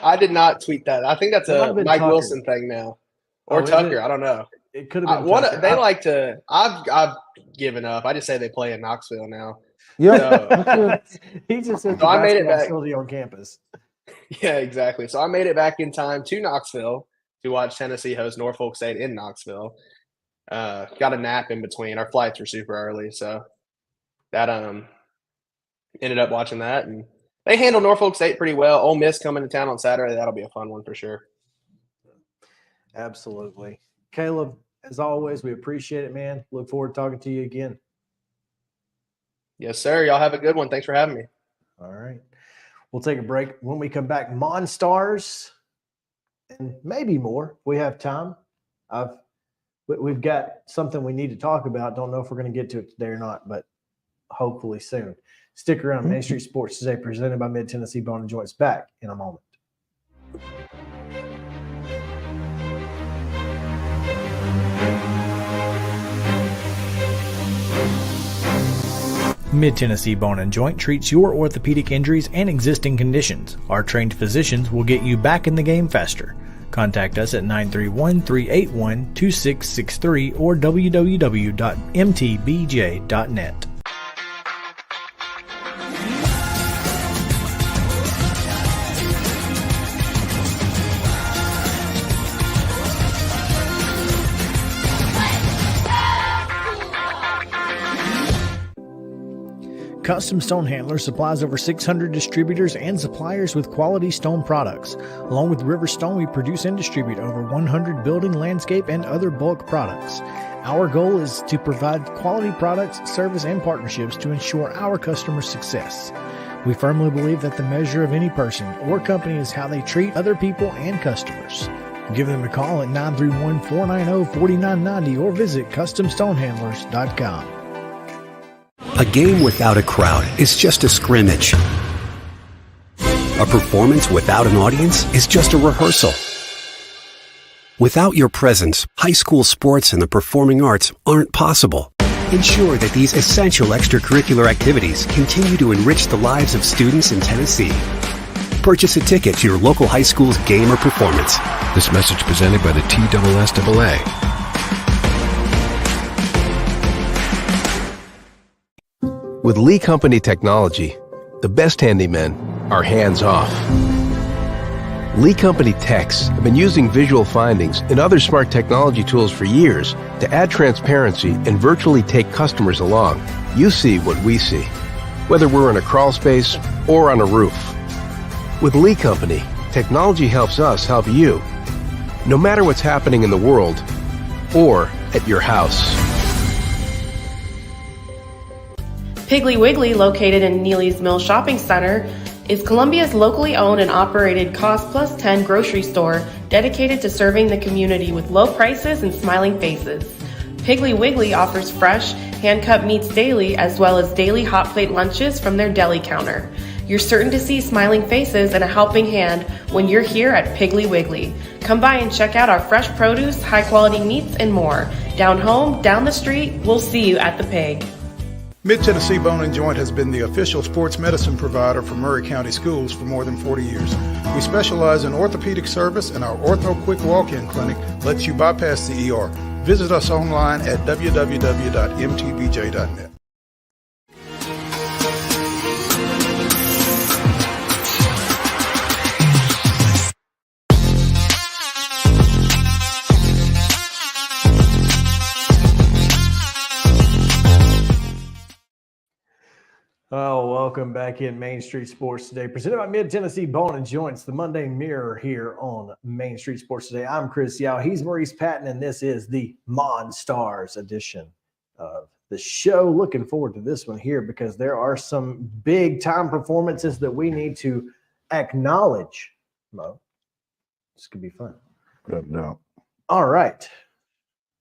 I did not tweet that. I think that's a Mike
Tucker.
Wilson thing now, or Tucker. I don't know.
It could have been.
They like to. I've given up. I just say they play in Knoxville now.
Yeah,
he just said
I made it back
facility on campus.
Yeah, exactly. So I made it back in time to Knoxville to watch Tennessee host Norfolk State in Knoxville. Got a nap in between. Our flights were super early, so that ended up watching that, and they handled Norfolk State pretty well. Ole Miss coming to town on Saturday. That'll be a fun one for sure.
Absolutely. Caleb, as always, we appreciate it, man. Look forward to talking to you again.
Yes, sir. Y'all have a good one. Thanks for having me.
All right. We'll take a break. When we come back, MON-STARS and maybe more. We have time. We've got something we need to talk about. Don't know if we're going to get to it today or not, but hopefully soon. Stick around. Main Street Sports Today, presented by Mid-Tennessee Bone and Joints. Back in a moment.
Mid-Tennessee Bone and Joint treats your orthopedic injuries and existing conditions. Our trained physicians will get you back in the game faster. Contact us at 931-381-2663 or www.mtbj.net. Custom Stone Handlers supplies over 600 distributors and suppliers with quality stone products. Along with River Stone, we produce and distribute over 100 building, landscape, and other bulk products. Our goal is to provide quality products, service, and partnerships to ensure our customers' success. We firmly believe that the measure of any person or company is how they treat other people and customers. Give them a call at 931-490-4990 or visit CustomStonehandlers.com.
A game without a crowd is just a scrimmage. A performance without an audience is just a rehearsal. Without your presence, high school sports and the performing arts aren't possible. Ensure that these essential extracurricular activities continue to enrich the lives of students in Tennessee. Purchase a ticket to your local high school's game or performance.
This message presented by the TSSAA. With Lee Company technology, the best handymen are hands-off. Lee Company techs have been using visual findings and other smart technology tools for years to add transparency and virtually take customers along. You see what we see, whether we're in a crawl space or on a roof. With Lee Company, technology helps us help you, no matter what's happening in the world or at your house.
Piggly Wiggly, located in Neely's Mill Shopping Center, is Columbia's locally owned and operated Cost Plus 10 grocery store dedicated to serving the community with low prices and smiling faces. Piggly Wiggly offers fresh, hand-cut meats daily as well as daily hot plate lunches from their deli counter. You're certain to see smiling faces and a helping hand when you're here at Piggly Wiggly. Come by and check out our fresh produce, high-quality meats, and more. Down home, down the street, we'll see you at the Pig.
Mid-Tennessee Bone and Joint has been the official sports medicine provider for Maury County Schools for more than 40 years. We specialize in orthopedic service, and our Ortho Quick Walk-In Clinic lets you bypass the ER. Visit us online at www.mtbj.net.
Oh, welcome back in Main Street Sports Today, presented by Mid-Tennessee Bone and Joints, the Monday Mirror here on Main Street Sports Today. I'm Chris Yao. He's Maurice Patton, and this is the MON-STARS edition of the show. Looking forward to this one here because there are some big-time performances that we need to acknowledge, Mo. This could be fun.
No.
All right.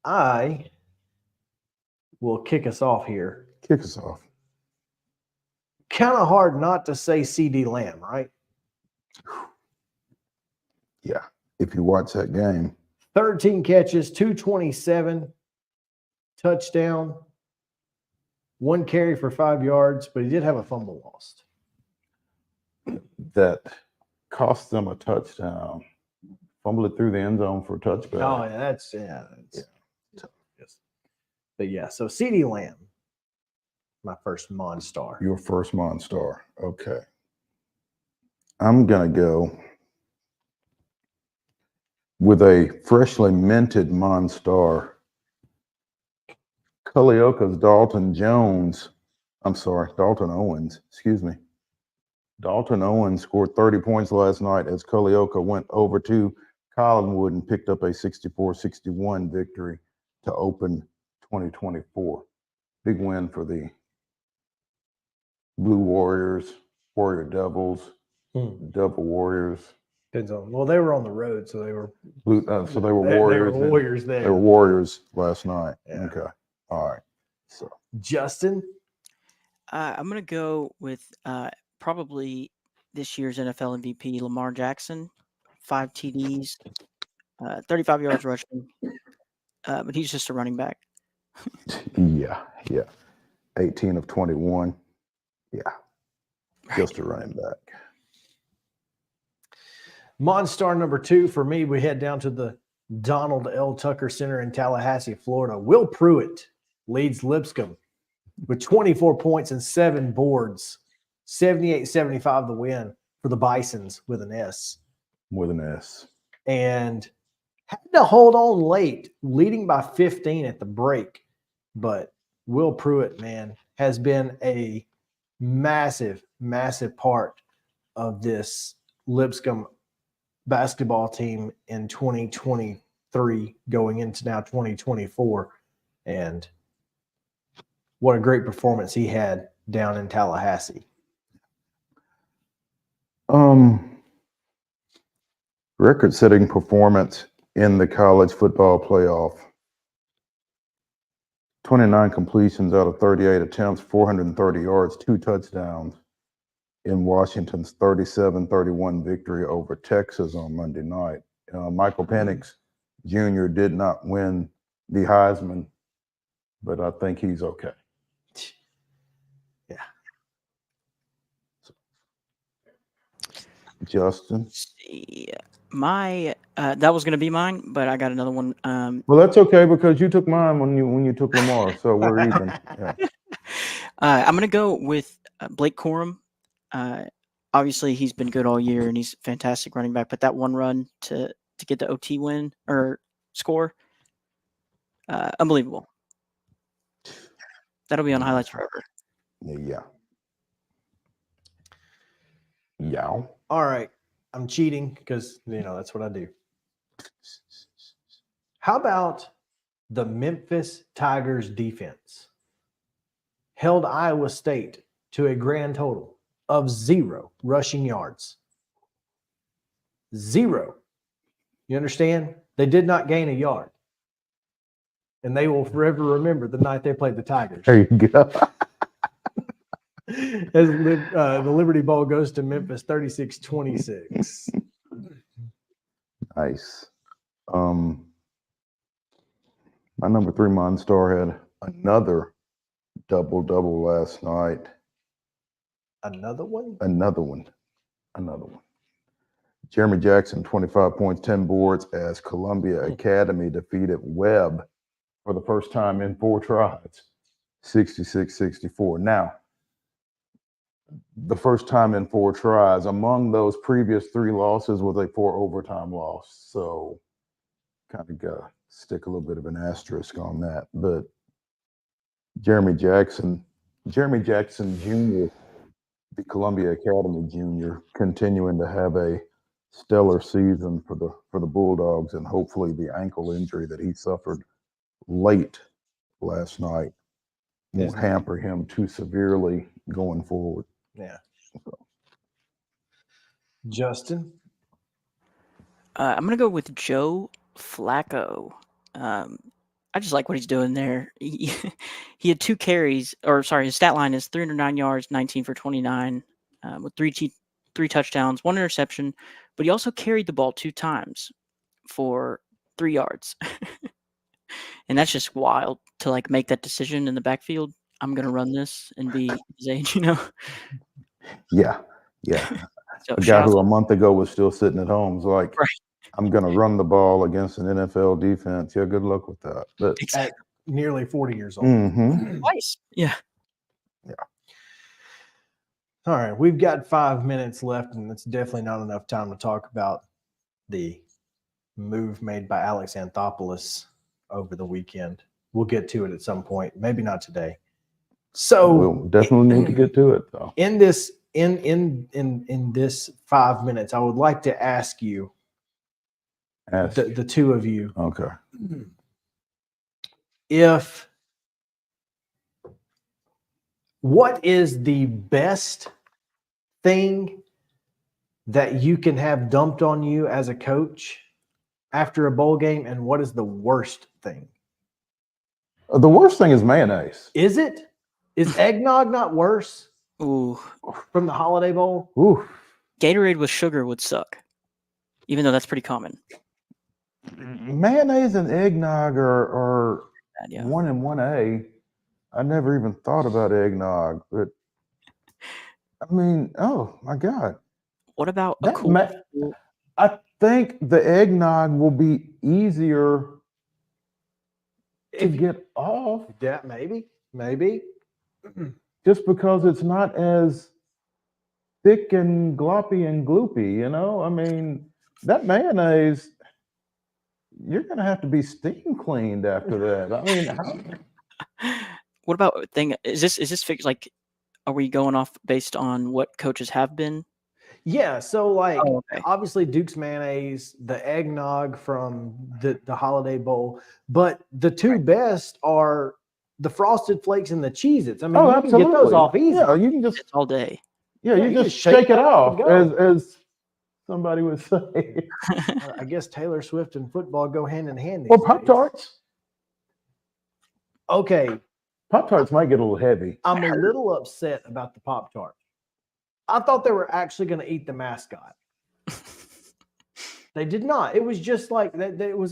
I will kick us off here.
Kick us off.
Kind of hard not to say CD Lamb, right?
Yeah. If you watch that game.
13 catches, 227, touchdown, 1 carry for 5 yards, but he did have a fumble lost.
That cost them a touchdown. Fumble it through the end zone for a touchback.
Oh, yeah, that's tough. Yes. But yeah, so CD Lamb, my first MON-STAR.
Your first MON-STAR. Okay. I'm going to go with a freshly minted MON-STAR. Culleoka's Dalton Owens, excuse me. Dalton Owens scored 30 points last night as Culleoka went over to Collinwood and picked up a 64-61 victory to open 2024. Big win for the Blue Warriors, Warrior Devils, Devil Warriors.
Depends on. Well, they were on the road, so they were.
So they were Warriors.
They were Warriors there.
They were Warriors last night.
Yeah.
Okay. All right. So
Justin,
I'm gonna go with probably this year's NFL MVP, Lamar Jackson, 5 TDs, 35 yards rushing, but he's just a running back.
yeah. 18 of 21. Yeah, just a running back.
MON-STAR number 2 for me, we head down to the Donald L. Tucker Center in Tallahassee, Florida. Will Pruitt leads Lipscomb with 24 points and 7 boards. 78-75 the win for the Bisons with an S.
With an S.
And had to hold on late, leading by 15 at the break. But Will Pruitt, man, has been a massive, massive part of this Lipscomb basketball team in 2023 going into now 2024. And what a great performance he had down in Tallahassee.
Record-setting performance in the college football playoff. 29 completions out of 38 attempts, 430 yards, 2 touchdowns in Washington's 37-31 victory over Texas on Monday night. Michael Penix Jr. did not win the Heisman, but I think he's okay.
Yeah.
Justin?
Yeah. My that was going to be mine, but I got another one.
Well, that's okay because you took mine when you took Lamar, so we're even. Yeah.
I'm going to go with Blake Corum. Obviously, he's been good all year, and he's a fantastic running back. But that one run to get the OT win or score, unbelievable. That'll be on highlights forever.
Yeah. Yeah.
All right. I'm cheating because, that's what I do. How about the Memphis Tigers defense? Held Iowa State to a grand total of 0 rushing yards. 0. You understand? They did not gain a yard. And they will forever remember the night they played the Tigers.
There you go.
As the Liberty Bowl goes to Memphis 36-26.
Nice. My number 3 MON-STAR had another double-double last night.
Another one?
Another one. Jeremy Jackson, 25 points, 10 boards as Columbia Academy defeated Webb for the first time in 4 tries, 66-64. Now, the first time in 4 tries. Among those previous 3 losses was a 4 overtime loss. So kind of got to stick a little bit of an asterisk on that. But Jeremy Jackson Jr., the Columbia Academy Junior, continuing to have a stellar season for the Bulldogs, and hopefully the ankle injury that he suffered late last night won't hamper him too severely going forward.
Yeah. So. Justin?
I'm going to go with Joe Flacco. I just like what he's doing there. He had 2 carries, his stat line is 309 yards, 19 for 29, with 3 touchdowns, 1 interception, but he also carried the ball 2 times for 3 yards. And that's just wild to make that decision in the backfield. I'm going to run this and be his age,
Yeah.
So
a guy who a month ago was still sitting at home was like,
right.
I'm going to run the ball against an NFL defense. Yeah, good luck with that. But
at nearly 40 years old.
Mm-hmm.
Twice. Yeah.
All right. We've got 5 minutes left, and it's definitely not enough time to talk about the move made by Alex Anthopoulos over the weekend. We'll get to it at some point. Maybe not today. So
we'll definitely need to get to it, though.
In this 5 minutes, I would like to ask you, the 2 of you,
okay,
what is the best thing that you can have dumped on you as a coach after a bowl game, and what is the worst thing?
The worst thing is mayonnaise.
Is it? Is eggnog not worse?
Ooh.
From the Holiday Bowl?
Ooh.
Gatorade with sugar would suck, even though that's pretty common.
Mayonnaise and eggnog are
bad, yeah.
1 and 1A. I never even thought about eggnog, but I mean, oh my God.
What about a
That
cool?
ma- I think the eggnog will be easier to
If you-
get off
Yeah, maybe.
just because it's not as thick and gloppy and gloopy, you know? I mean, that mayonnaise, you're gonna have to be steam cleaned after that. I mean,
What about thing? Is this fixed? Like, are we going off based on what coaches have been?
Yeah, so like
Oh, okay.
obviously Duke's mayonnaise, the eggnog from the Holiday Bowl, but the two best are the Frosted Flakes and the Cheez-Its. I mean,
oh,
you can get those
absolutely.
off easy.
Yeah, you can just
It's all day.
you just shake it off,
and go.
as somebody would say.
I guess Taylor Swift and football go hand in hand. These
Or Pop
days.
Tarts.
Okay,
Pop Tarts might get a little heavy.
I'm a little upset about the Pop Tart. I thought they were actually going to eat the mascot. They did not. It was just like that. It was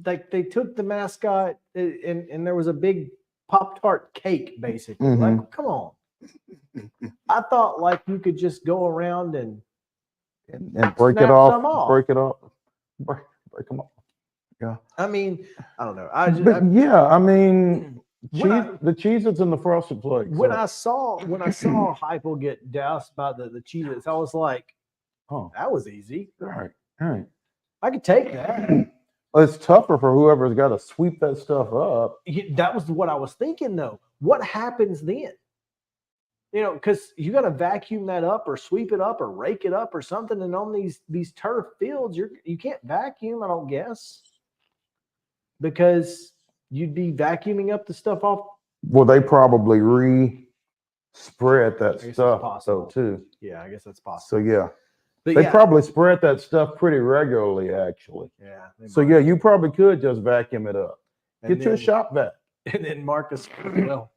like they took the mascot and there was a big Pop Tart cake, basically.
Mhm.
Like, come on. I thought like you could just go around and
break it
snap
off,
some off.
break it off, break them off. Yeah.
I mean, I don't know.
But yeah, I mean,
When
the Cheez-Its and the Frosted Flakes.
when I saw Heupel get doused by the Cheez-Its, I was like,
oh,
that was easy.
all right.
I could take that.
Well, it's tougher for whoever's got to sweep that stuff up.
That was what I was thinking, though. What happens then? You know, because you got to vacuum that up or sweep it up or rake it up or something. And on these turf fields, you can't vacuum, I don't guess, because you'd be vacuuming up the stuff off.
Well, they probably re-spread that
I guess it's
stuff
possible.
though too.
Yeah, I guess that's possible.
So yeah,
But
they
yeah,
probably spread that stuff pretty regularly, actually.
yeah. they
So
might.
yeah, you probably could just vacuum it up.
And
Get you a
then-
shop vac.
And then Marcus, well,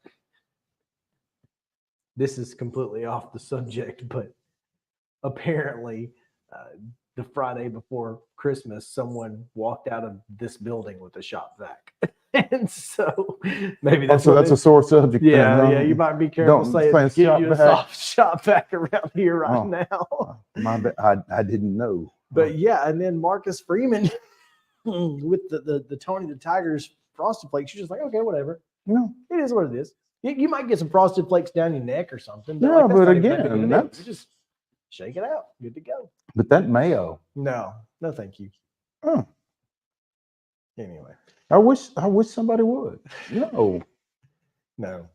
this is completely off the subject, but apparently the Friday before Christmas, someone walked out of this building with a shop vac. And so maybe that's
So that's a sore subject. then,
yeah,
huh?
yeah. You might be careful
Don't
saying
say
get you a
shop vac.
shop vac around here right
Oh.
now.
My bad. I didn't know.
But yeah, and then Marcus Freeman with the Tony the Tiger's Frosted Flakes, you're just like, okay, whatever.
No.
It is what it is. You might get some Frosted Flakes down your neck or something.
Yeah,
like, that's
but
not even that
again,
big of a deal.
that's-
You just shake it out. Good to go.
But that mayo.
No, thank you.
Oh,
Anyway,
I wish somebody would. No.
no.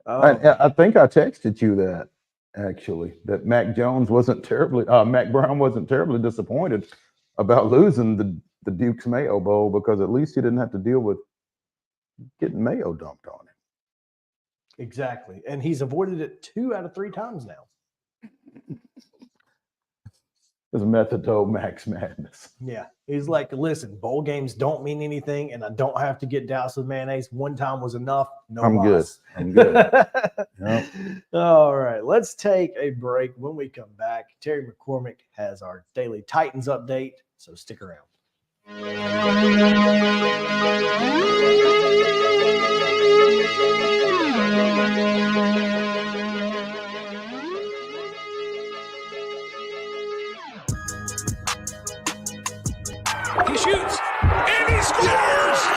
I think I texted you that actually, that Mac Brown wasn't terribly disappointed about losing the Duke's Mayo Bowl because at least he didn't have to deal with getting mayo dumped on him.
Exactly. And he's avoided it 2 out of 3 times now.
It's method to Max Madness.
Yeah. He's like, listen, bowl games don't mean anything, and I don't have to get doused with mayonnaise. One time was enough. No
I'm good.
loss.
I'm good. Yep.
All right. Let's take a break. When we come back, Terry McCormick has our daily Titans update. So stick around.
He shoots and he scores!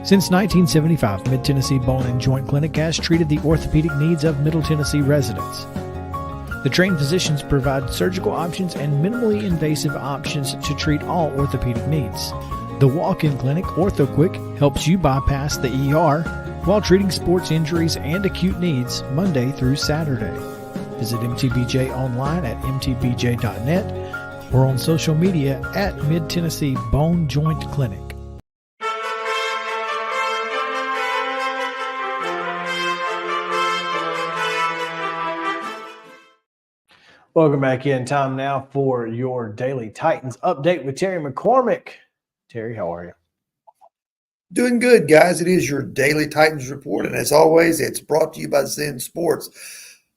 Since 1975, Mid-Tennessee Bone and Joint Clinic has treated the orthopedic needs of Middle Tennessee residents. The trained physicians provide surgical options and minimally invasive options to treat all orthopedic needs. The walk-in clinic, OrthoQuick, helps you bypass the ER while treating sports injuries and acute needs Monday through Saturday. Visit MTBJ online at mtbj.net or on social media at Mid-Tennessee Bone Joint Clinic.
Welcome back in. Time now for your Daily Titans update with Terry McCormick. Terry, how are you?
Doing good, guys. It is your Daily Titans report, and as always, it's brought to you by Zen Sports.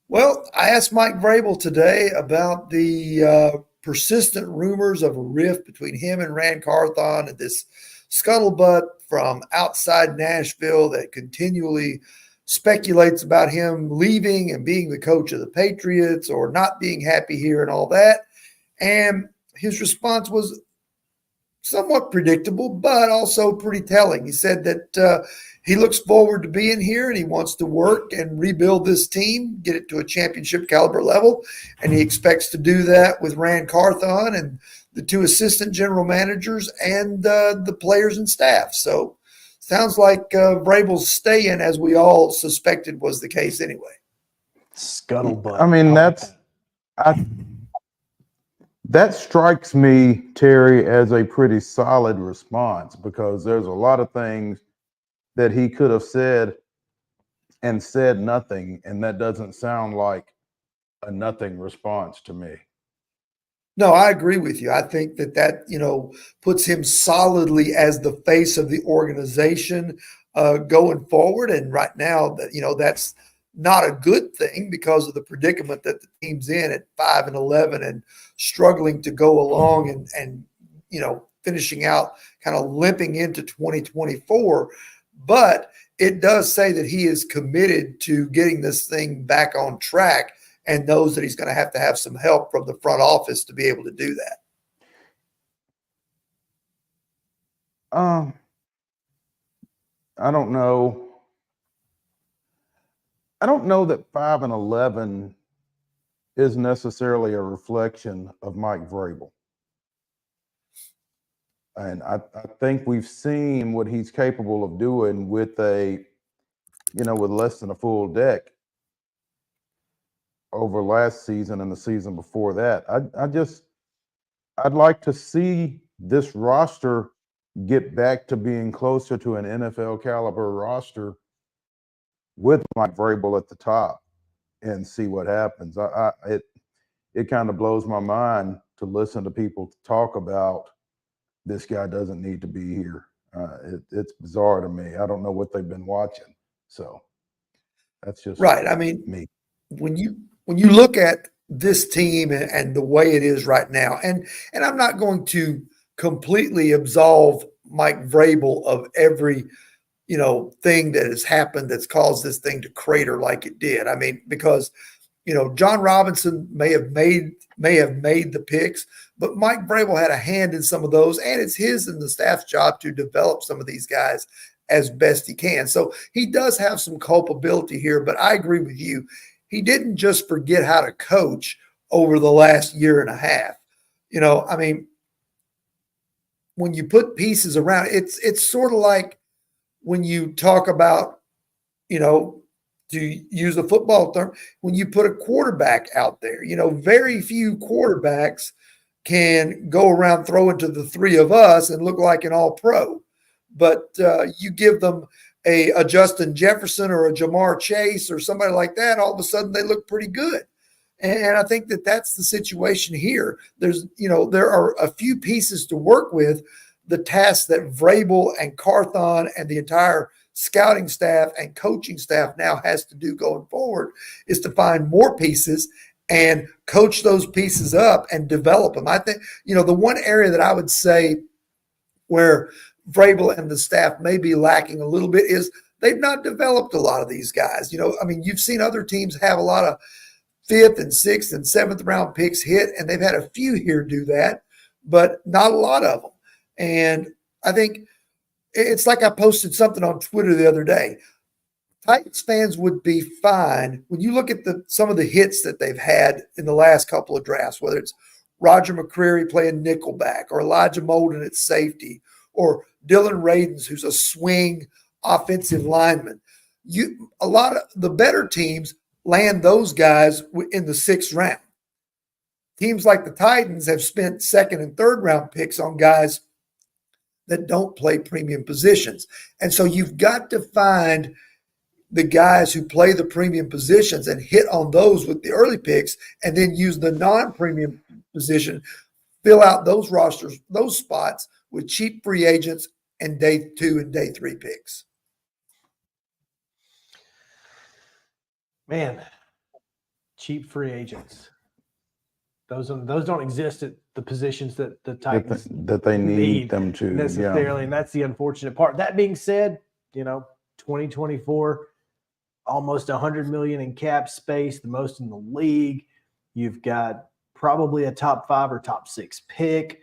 Well, I asked Mike Vrabel today about the persistent rumors of a rift between him and Rand Carthon and this scuttlebutt from outside Nashville that continually speculates about him leaving and being the coach of the Patriots or not being happy here and all that. And his response was somewhat predictable, but also pretty telling. He said that he looks forward to being here and he wants to work and rebuild this team, get it to a championship caliber level. And he expects to do that with Rand Carthon and the two assistant general managers and the players and staff. So sounds like Vrabel's staying, as we all suspected was the case anyway.
Scuttlebutt.
I mean, that strikes me, Terry, as a pretty solid response because there's a lot of things that he could have said and said nothing, and that doesn't sound like a nothing response to me.
No, I agree with you. I think that puts him solidly as the face of the organization going forward. And right now, that's not a good thing because of the predicament that the team's in at 5-11 and struggling to go along and finishing out kind of limping into 2024. But it does say that he is committed to getting this thing back on track and knows that he's going to have some help from the front office to be able to do that.
I don't know. I don't know that 5-11 is necessarily a reflection of Mike Vrabel. And I think we've seen what he's capable of doing with with less than a full deck over last season and the season before that. I'd like to see this roster get back to being closer to an NFL caliber roster with Mike Vrabel at the top and see what happens. It kind of blows my mind to listen to people talk about this guy doesn't need to be here. It's bizarre to me. I don't know what they've been watching. So that's just
right. I mean,
me.
When you look at this team and the way it is right now, and I'm not going to completely absolve Mike Vrabel of every thing that has happened that's caused this thing to crater like it did. I mean, because John Robinson may have made the picks, but Mike Vrabel had a hand in some of those, and it's his and the staff's job to develop some of these guys as best he can. So he does have some culpability here, but I agree with you. He didn't just forget how to coach over the last year and a half. I mean, when you put pieces around, it's sort of like when you talk about, to use a football term, when you put a quarterback out there, very few quarterbacks can go around throwing to the three of us and look like an all-pro. But you give them a Justin Jefferson or a Jamar Chase or somebody like that, all of a sudden they look pretty good. And I think that that's the situation here. There are a few pieces to work with. The task that Vrabel and Carthon and the entire scouting staff and coaching staff now has to do going forward is to find more pieces and coach those pieces up and develop them. I think, the one area that I would say where Vrabel and the staff may be lacking a little bit is they've not developed a lot of these guys. You've seen other teams have a lot of 5th and 6th and 7th round picks hit, and they've had a few here do that, but not a lot of them. And I think it's like I posted something on Twitter the other day. Titans fans would be fine when you look at some of the hits that they've had in the last couple of drafts, whether it's Roger McCreary playing nickelback or Elijah Molden at safety or Dylan Radins, who's a swing offensive lineman. A lot of the better teams land those guys in the 6th round. Teams like the Titans have spent 2nd and 3rd round picks on guys that don't play premium positions. And so you've got to find the guys who play the premium positions and hit on those with the early picks, and then use the non-premium position, fill out those rosters, those spots with cheap free agents and day 2 and day 3 picks.
Man, cheap free agents. Those don't exist at the positions that the Titans
that they need them to
necessarily, and that's the unfortunate part. That being said, 2024, almost $100 million in cap space, the most in the league. You've got probably a top 5 or top 6 pick.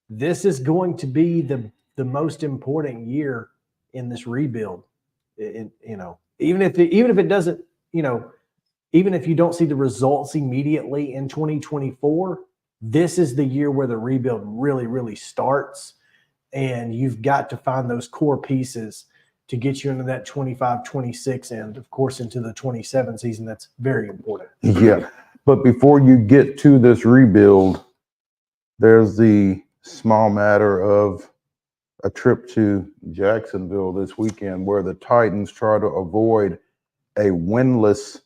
This is going to be the most important year in this rebuild. Even if it doesn't, even if you don't see the results immediately in 2024, this is the year where the rebuild really, really starts. And you've got to find those core pieces to get you into that 25, 26, and of course into the 27 season. That's very important.
Yeah. But before you get to this rebuild, there's the small matter of a trip to Jacksonville this weekend where the Titans try to avoid a winless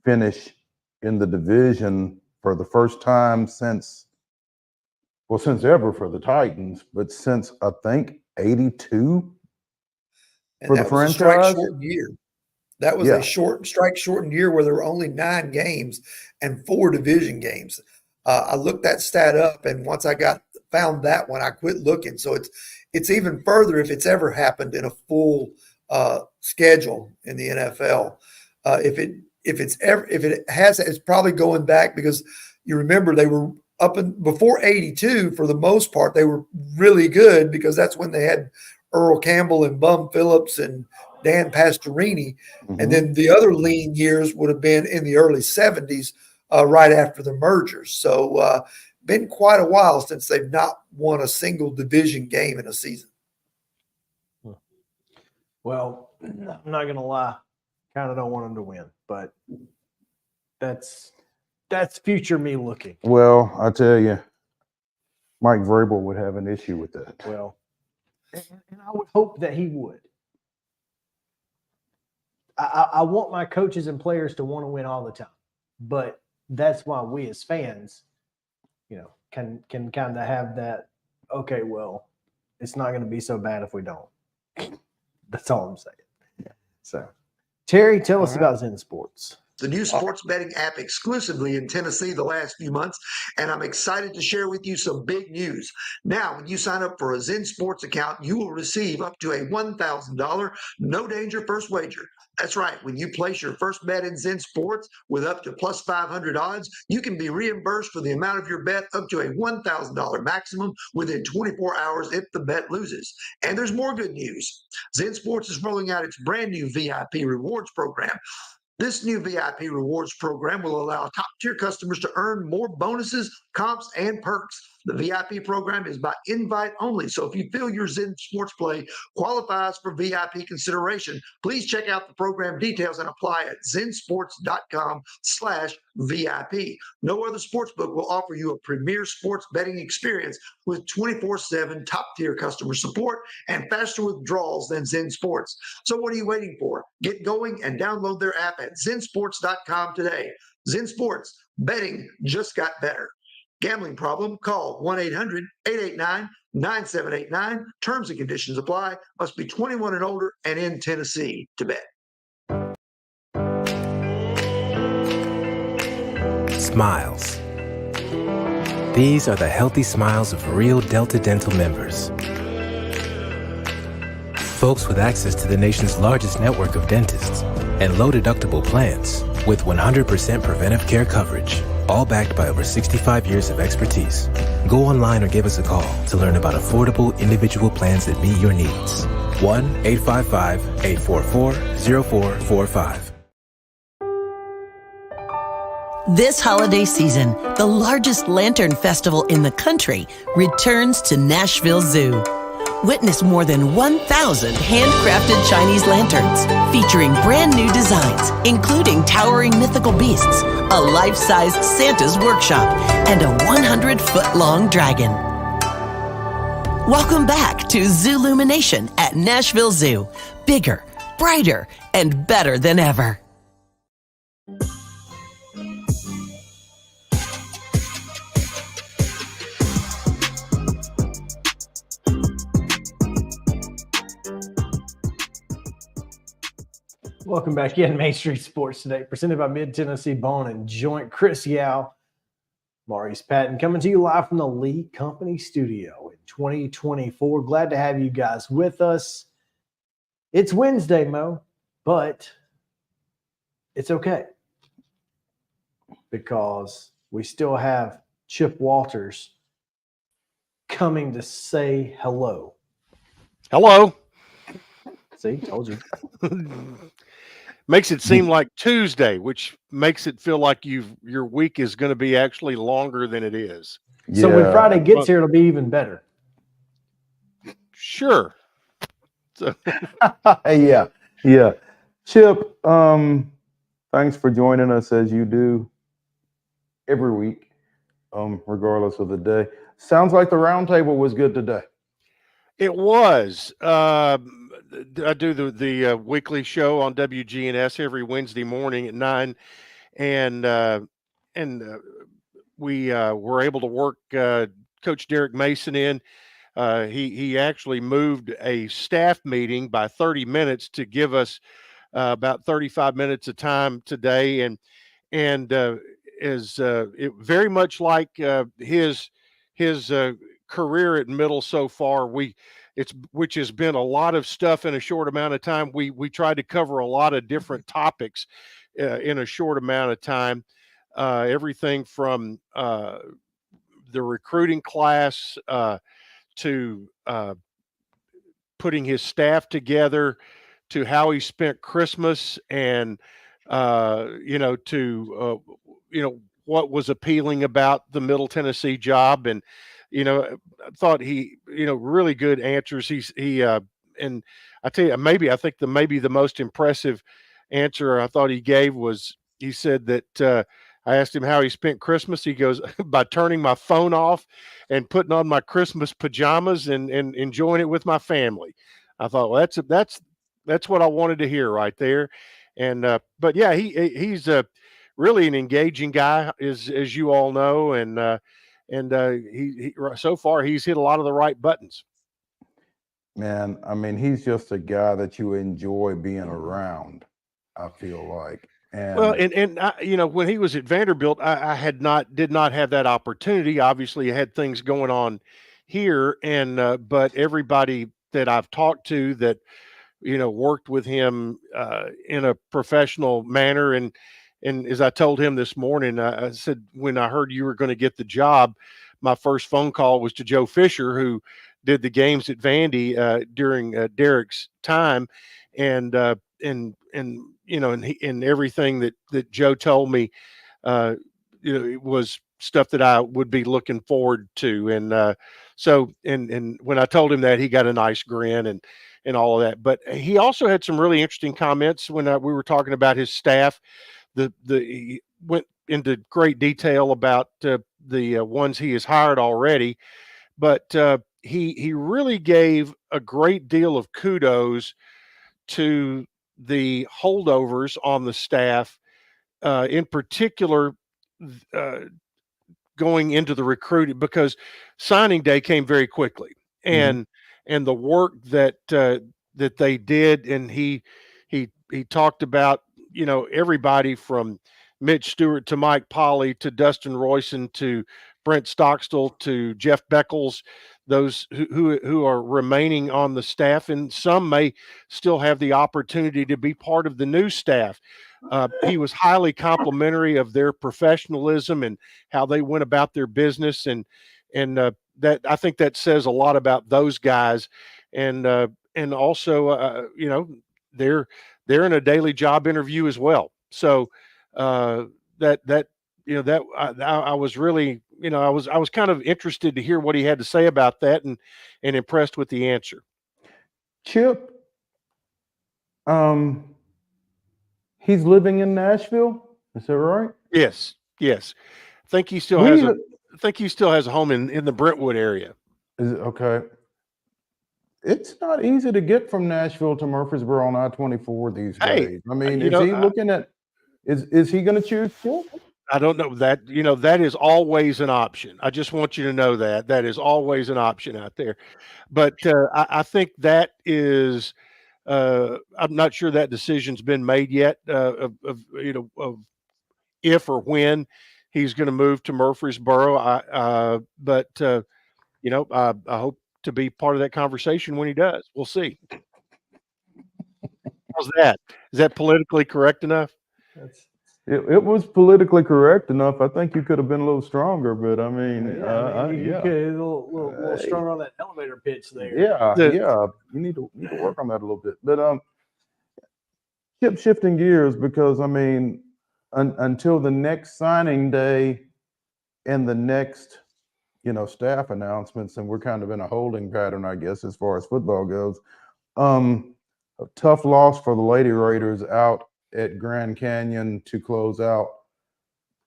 finish in the division for the first time since ever for the Titans, but since I think 82 for the franchise.
Strike-shortened year. That was a strike-shortened year where there were only 9 games and 4 division games. I looked that stat up, and once I found that one, I quit looking. So it's even further if it's ever happened in a full schedule in the NFL. If it has, it's probably going back, because you remember they were before 82 for the most part. They were really good because that's when they had Earl Campbell and Bum Phillips and Dan Pastorini. Mm-hmm. And then the other lean years would have been in the early 70s, right after the mergers. So been quite a while since they've not won a single division game in a season.
Well, I'm not going to lie. Kind of don't want them to win, but that's future me looking.
Well, I tell you, Mike Vrabel would have an issue with that.
Well, and I would hope that he would. I want my coaches and players to want to win all the time, but that's why we as fans, can kind of have that. Okay, well, it's not going to be so bad if we don't. That's all I'm saying. Yeah. So, Terry, tell us about Zen Sports.
The new sports betting app exclusively in Tennessee the last few months, and I'm excited to share with you some big news. Now, when you sign up for a Zen Sports account, you will receive up to a $1,000 no-danger first wager. That's right. When you place your first bet in Zen Sports with up to plus 500 odds, you can be reimbursed for the amount of your bet up to a $1,000 maximum within 24 hours if the bet loses. And there's more good news. Zen Sports is rolling out its brand new VIP rewards program. This new VIP rewards program will allow top-tier customers to earn more bonuses, comps, and perks. The VIP program is by invite only, so if you feel your Zen Sports play qualifies for VIP consideration, please check out the program details and apply at zensports.com/VIP. No other sportsbook will offer you a premier sports betting experience with 24/7 top-tier customer support and faster withdrawals than Zen Sports. So what are you waiting for? Get going and download their app at zensports.com today. Zen Sports, betting just got better. Gambling problem? Call 1-800-889-9789. Terms and conditions apply. Must be 21 and older and in Tennessee to bet.
Smiles. These are the healthy smiles of real Delta Dental members. Folks with access to the nation's largest network of dentists and low-deductible plans with 100% preventive care coverage, all backed by over 65 years of expertise. Go online or give us a call to learn about affordable individual plans that meet your needs. 1-855-844-0445.
This holiday season, the largest lantern festival in the country returns to Nashville Zoo. Witness more than 1,000 handcrafted Chinese lanterns featuring brand new designs, including towering mythical beasts, a life-sized Santa's workshop, and a 100-foot-long dragon. Welcome back to Zoolumination at Nashville Zoo. Bigger, brighter, and better than ever.
Welcome back in Main Street Sports Today, presented by Mid-Tennessee Bone and Joint. Chris Yao, Maurice Patton, coming to you live from the Lee Company Studio in 2024. Glad to have you guys with us. It's Wednesday, Mo, but it's okay because we still have Chip Walters coming to say hello.
Hello.
See, told you.
Makes it seem like Tuesday, which makes it feel like your week is going to be actually longer than it is.
So when Friday gets here, it'll be even better.
Sure. So.
Yeah. Chip, thanks for joining us as you do every week, regardless of the day. Sounds like the roundtable was good today.
It was. I do the weekly show on WGNS every Wednesday morning at 9, and we were able to work Coach Derek Mason in. He actually moved a staff meeting by 30 minutes to give us about 35 minutes of time today, and is it very much like his career at Middle so far. Which has been a lot of stuff in a short amount of time. We tried to cover a lot of different topics in a short amount of time. Everything from the recruiting class to putting his staff together, to how he spent Christmas, and to what was appealing about the Middle Tennessee job. And I thought he really good answers. And I tell you, maybe the most impressive answer I thought he gave was, he said that I asked him how he spent Christmas. He goes, by turning my phone off and putting on my Christmas pajamas and enjoying it with my family. I thought, well, that's what I wanted to hear right there. And but yeah, he's really an engaging guy, as you all know, and he so far he's hit a lot of the right buttons.
Man, I mean, he's just a guy that you enjoy being around, I feel like. And
well, and I, when he was at Vanderbilt, I did not have that opportunity. Obviously, I had things going on here, and but everybody that I've talked to that worked with him in a professional manner, and as I told him this morning, I said, when I heard you were going to get the job, my first phone call was to Joe Fisher, who did the games at Vandy during Derek's time, and everything that Joe told me, it was stuff that I would be looking forward to, and so when I told him that, he got a nice grin and all of that. But he also had some really interesting comments when we were talking about his staff. He went into great detail about the ones he has hired already, but he really gave a great deal of kudos to the holdovers on the staff, in particular going into the recruiting, because signing day came very quickly, and the work that they did, and he talked about everybody from Mitch Stewart to Mike Polly to Dustin Royson to Brent Stockstill to Jeff Beckles, those who are remaining on the staff, and some may still have the opportunity to be part of the new staff. He was highly complimentary of their professionalism and how they went about their business, and that, I think, that says a lot about those guys, and also they're in a daily job interview as well. So I was really, I was kind of interested to hear what he had to say about that, and impressed with the answer.
Chip, he's living in Nashville. Is that right?
Yes. I think he still has a home in the Brentwood area.
Is it okay? It's not easy to get from Nashville to Murfreesboro on I-24 these
Hey,
days. I mean,
you
is
know,
he looking at? Is he going to choose Pitt?
I don't know that, that is always an option. I just want you to know that is always an option out there. But I think that is, I'm not sure that decision's been made yet of if or when he's going to move to Murfreesboro. I hope to be part of that conversation when he does. We'll see. How's that? Is that politically correct enough?
It was politically correct enough. I think you could have been a little stronger, but I mean,
you could a little stronger on that elevator pitch there.
Yeah. You need to work on that a little bit. But keep shifting gears because I mean, until the next signing day and the next, staff announcements, and we're kind of in a holding pattern, I guess, as far as football goes. A tough loss for the Lady Raiders out at Grand Canyon to close out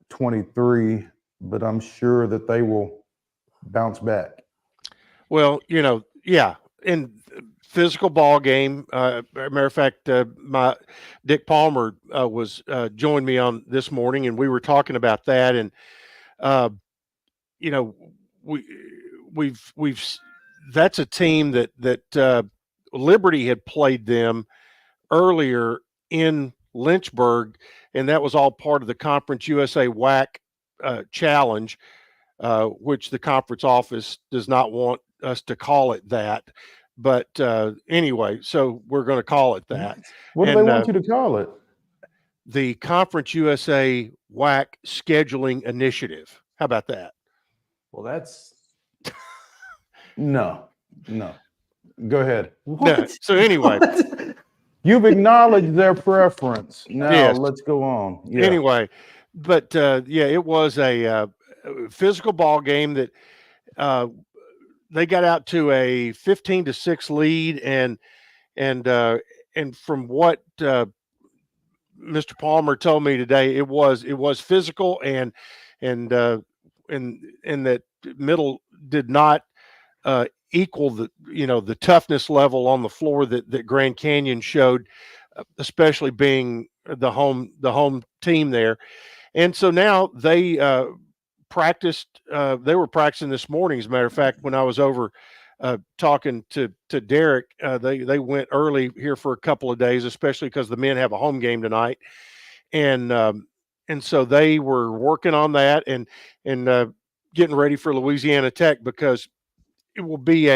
23, but I'm sure that they will bounce back.
Well, yeah, in physical ball game. Matter of fact, my Dick Palmer was joined me on this morning, and we were talking about that. And we've that's a team that Liberty had played them earlier in Lynchburg, and that was all part of the Conference USA WAC challenge, which the conference office does not want us to call it that. But anyway, so we're going to call it that.
What do they want you to call it?
The Conference USA WAC Scheduling Initiative. How about that?
Well, that's
no. Go ahead.
No. So anyway,
you've acknowledged their preference. Now
yes.
Let's go on. Yeah.
Anyway, but it was a physical ball game that they got out to a 15-6 lead, and from what Mr. Palmer told me today, it was physical, and that middle did not equal the toughness level on the floor that Grand Canyon showed, especially being the home team there. And so now they practiced. They were practicing this morning. As a matter of fact, when I was over talking to Derek, they went early here for a couple of days, especially because the men have a home game tonight, and so they were working on that and getting ready for Louisiana Tech, because it will be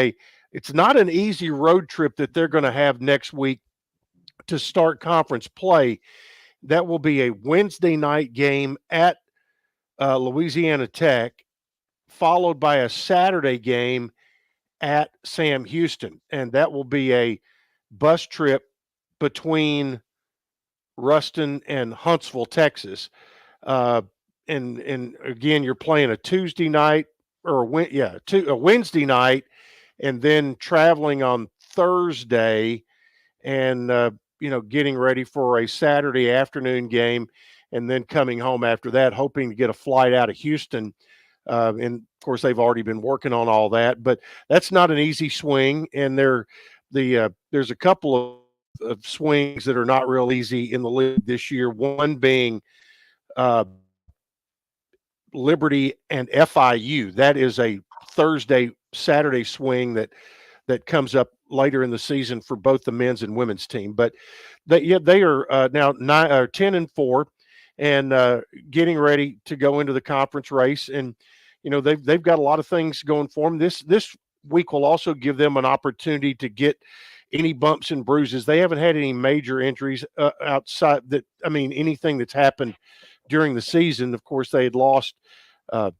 it's not an easy road trip that they're going to have next week to start conference play. That will be a Wednesday night game at Louisiana Tech, followed by a Saturday game at Sam Houston. And that will be a bus trip between Ruston and Huntsville, Texas. And again, you're playing a Tuesday night or a Wednesday night, and then traveling on Thursday, and getting ready for a Saturday afternoon game, and then coming home after that, hoping to get a flight out of Houston. And of course, they've already been working on all that, but that's not an easy swing. And there's a couple of swings that are not real easy in the league this year. One being Liberty and FIU. That is a Saturday swing that comes up later in the season for both the men's and women's team. But they are now 10-4, and getting ready to go into the conference race. And they've got a lot of things going for them. This week will also give them an opportunity to get any bumps and bruises. They haven't had any major injuries outside that. I mean, anything that's happened during the season. Of course, they had lost a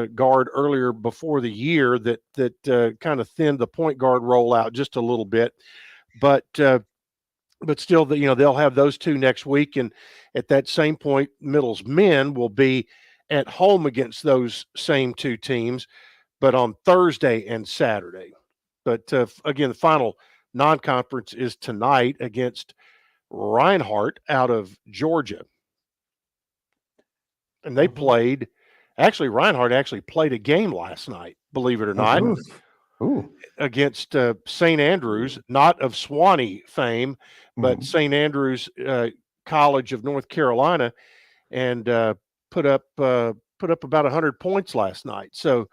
guard earlier before the year that kind of thinned the point guard rollout just a little bit, but still, they'll have those two next week, and at that same point, Middle's men will be at home against those same two teams, but on Thursday and Saturday. But again, the final non-conference is tonight against Reinhardt out of Georgia. And they played, Reinhardt actually played a game last night, believe it or not. against St. Andrews, not of Swanee fame, but St. Andrews College of North Carolina, and put up about 100 points last night. So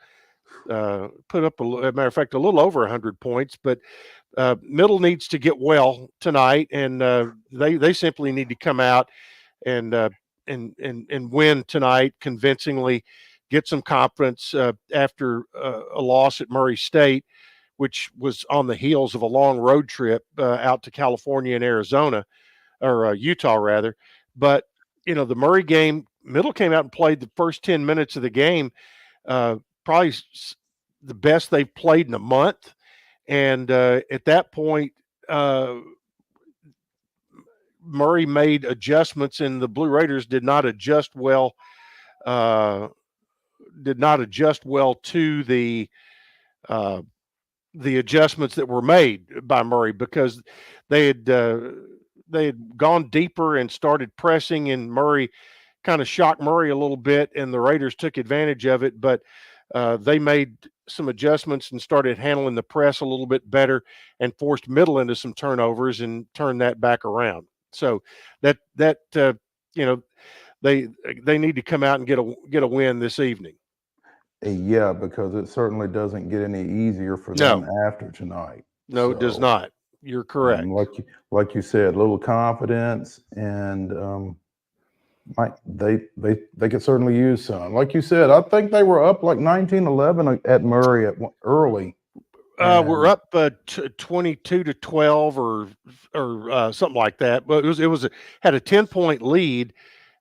put up, as a matter of fact, a little over 100 points. But Middle needs to get well tonight, and they simply need to come out and win tonight convincingly, get some confidence after a loss at Murray State, which was on the heels of a long road trip out to California and Arizona, or Utah rather. But the Murray game, Middle came out and played the first 10 minutes of the game, probably the best they've played in a month. And at that point, Murray made adjustments, and the Blue Raiders did not adjust well. To the adjustments that were made by Murray, because they had gone deeper and started pressing, and Murray kind of shocked Murray a little bit, and the Raiders took advantage of it. But they made some adjustments and started handling the press a little bit better, and forced Middle into some turnovers and turned that back around. So they need to come out and get a win this evening.
Yeah, because it certainly doesn't get any easier for them after tonight.
No, it does not. You're correct.
Like you said, a little confidence, and they could certainly use some. Like you said, I think they were up like 19-11 at Murray early.
We're up 22-12 or something like that. But it had a 10-point lead,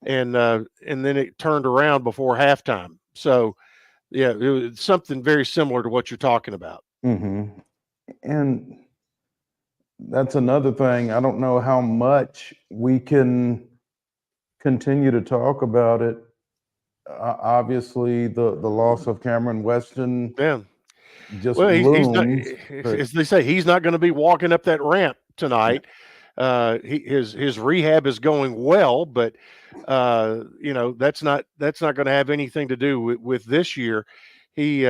and then it turned around before halftime. So yeah, it was something very similar to what you're talking about.
And that's another thing. I don't know how much we can continue to talk about it. Obviously, the loss of Cameron Weston.
Yeah.
Just
he's not,
looms,
as they say, he's not going to be walking up that ramp tonight. His rehab is going well, but that's not going to have anything to do with this year. He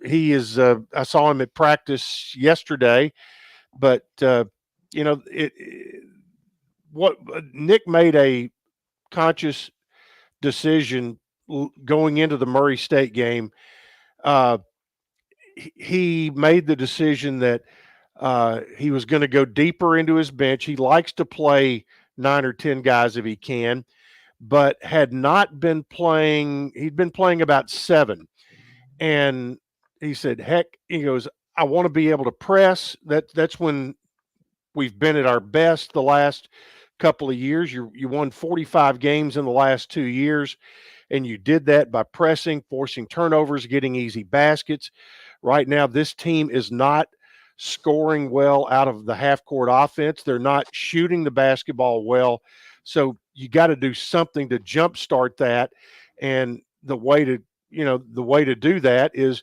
is. I saw him at practice yesterday, but what Nick made a conscious decision going into the Murray State game. He made the decision that he was going to go deeper into his bench. He likes to play 9 or 10 guys if he can, but had not been playing. He'd been playing about 7. And he said, heck, he goes, I want to be able to press. That's when we've been at our best the last couple of years. You won 45 games in the last 2 years. And you did that by pressing, forcing turnovers, getting easy baskets. Right now, this team is not scoring well out of the half-court offense. They're not shooting the basketball well. So you got to do something to jumpstart that. And the way to do that is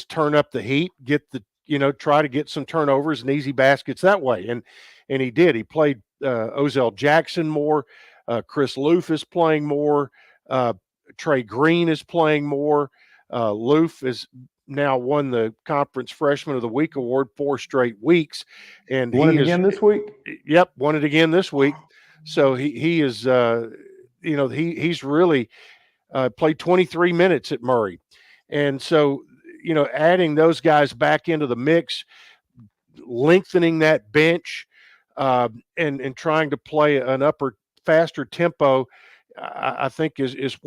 turn up the heat, try to get some turnovers and easy baskets that way. And he did. He played Ozell Jackson more. Chris Loof is playing more. Trey Green is playing more. Loof has now won the Conference Freshman of the Week award 4 straight weeks, and
won it again this week.
Yep, won it again this week. So he is, he's really played 23 minutes at Murray, and so adding those guys back into the mix, lengthening that bench, and trying to play an faster tempo. I think is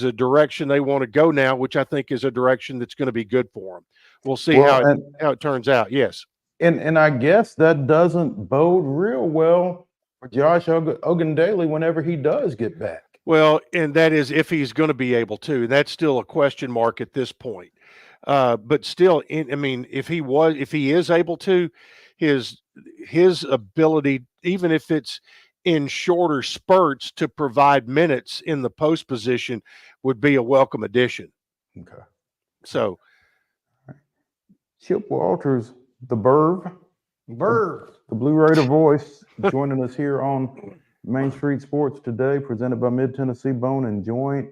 a direction they want to go now, which I think is a direction that's going to be good for them. We'll see how it turns out. Yes,
and I guess that doesn't bode real well for Josh Ogundele whenever he does get back.
Well, and that is if he's going to be able to. That's still a question mark at this point. But still, if he is able to, his ability, even if it's in shorter spurts to provide minutes in the post position, would be a welcome addition.
Okay.
So
Chip Walters, the Burv, the Blue Raider voice, joining us here on Main Street Sports today, presented by Mid Tennessee Bone and Joint.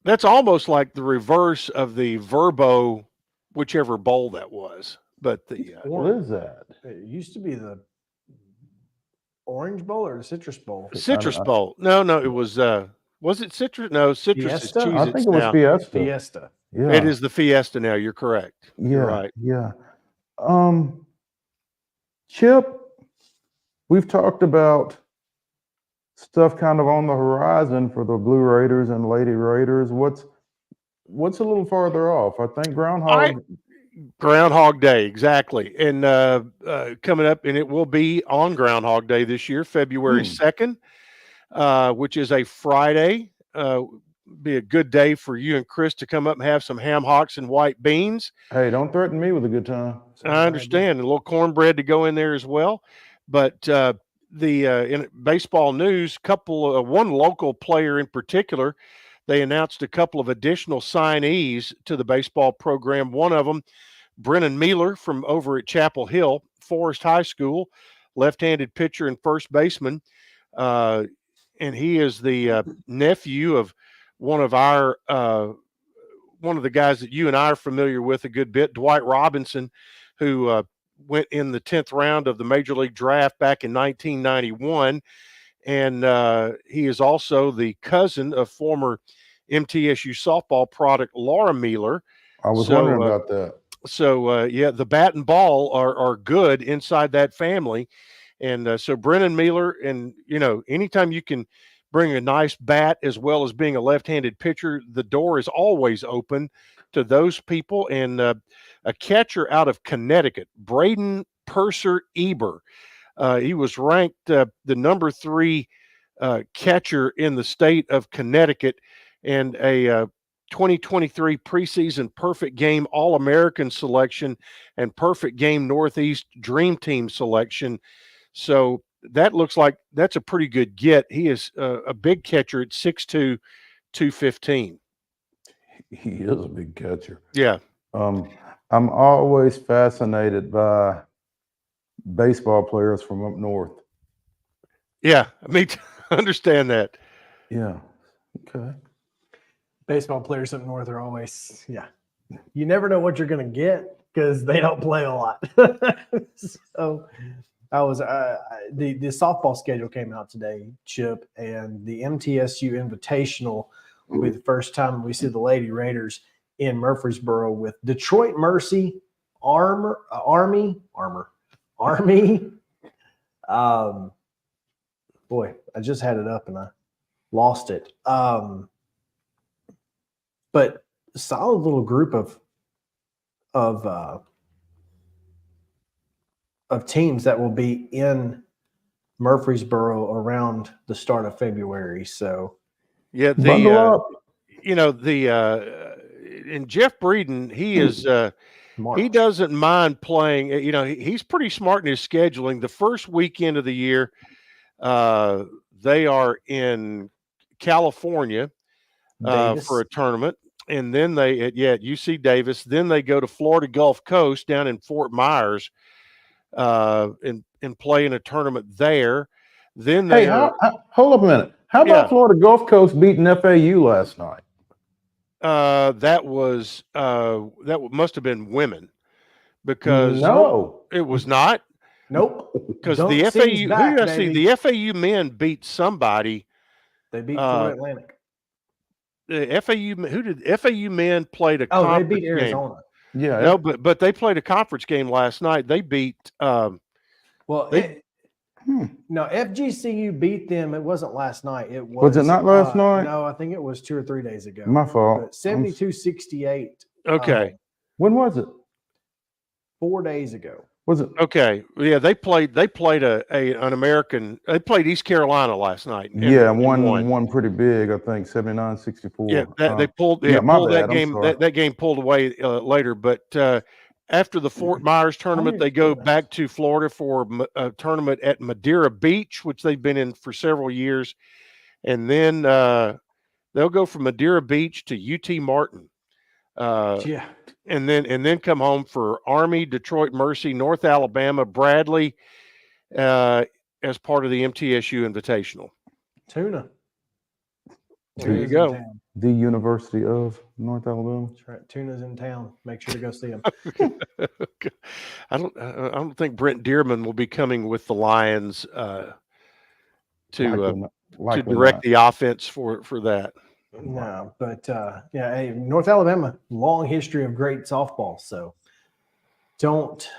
That's almost like the reverse of the Verbo, whichever bowl that was. But the
What is that?
It used to be the Orange Bowl or the Citrus Bowl.
Citrus Bowl. No, it was it citrus? No, citrus is
Fiesta?
I think
Cheez-Its
it was
now.
Fiesta.
Fiesta.
Yeah.
It is the Fiesta now. You're correct. You're right.
Yeah. Chip, we've talked about stuff kind of on the horizon for the Blue Raiders and Lady Raiders. What's a little farther off? I think
Groundhog Day, exactly. And coming up, and it will be on Groundhog Day this year, February 2nd, which is a Friday. Be a good day for you and Chris to come up and have some ham hocks and white beans.
Hey, don't threaten me with a good time.
I understand. A little cornbread to go in there as well. But in baseball news, one local player in particular, they announced a couple of additional signees to the baseball program. One of them, Brennan Mealer from over at Chapel Hill, Forest High School, left-handed pitcher and first baseman. And he is the nephew of one of the guys that you and I are familiar with a good bit, Dwight Robinson, who went in the 10th round of the Major League Draft back in 1991. And he is also the cousin of former MTSU softball product Laura Mealer.
I was wondering about that.
So, the bat and ball are good inside that family. And so Brennan Mealer, and, anytime you can bring a nice bat as well as being a left-handed pitcher, the door is always open to those people. And a catcher out of Connecticut, Braden Purser Eber. He was ranked the number 3 catcher in the state of Connecticut, and a 2023 preseason perfect game All-American selection and perfect game Northeast Dream Team selection. So that looks like that's a pretty good get. He is a big catcher at 6'2", 215.
He is a big catcher.
Yeah.
I'm always fascinated by baseball players from up north.
Yeah, I understand that.
Yeah. Okay.
Baseball players up north are always, you never know what you're going to get because they don't play a lot. So I was the softball schedule came out today, Chip, and the MTSU Invitational will be the first time we see the Lady Raiders in Murfreesboro with Detroit Mercy, Army. Boy, I just had it up and I lost it. But a solid little group of teams that will be in Murfreesboro around the start of February. So,
yeah, and Jeff Breeden, he is he doesn't mind playing. He's pretty smart in his scheduling. The first weekend of the year, they are in California for a tournament. And then they at UC Davis. Then they go to Florida Gulf Coast down in Fort Myers and play in a tournament there. Then they
hold up a minute. How about Florida Gulf Coast beating FAU last night?
That must have been women, because it was not.
Nope.
Because the FAU, who did I see? The FAU men beat somebody.
They beat Florida Atlantic.
The who did FAU men played a conference
they beat Arizona.
Game. Yeah. No, but they played a conference game last night. They beat
no, FGCU beat them. It wasn't last night. It
was it not last night?
No, I think it was 2 or 3 days ago.
My fault.
72-68.
Okay.
When was it?
4 days ago.
Was it?
Okay. Yeah, they played an American. They played East Carolina last night.
And won pretty big, I think, 79-64.
Yeah, they pulled that game. That game pulled away later, but after the Fort Myers tournament, they go back to Florida for a tournament at Madeira Beach, which they've been in for several years, and then they'll go from Madeira Beach to UT Martin. And then come home for Army, Detroit Mercy, North Alabama, Bradley, as part of the MTSU Invitational.
Tuna.
There you go.
The University of North Alabama.
That's right. Tuna's in town. Make sure to go see him.
I don't think Brent Dearman will be coming with the Lions to direct the offense for that.
No, but yeah, hey, North Alabama, long history of great softball. So don't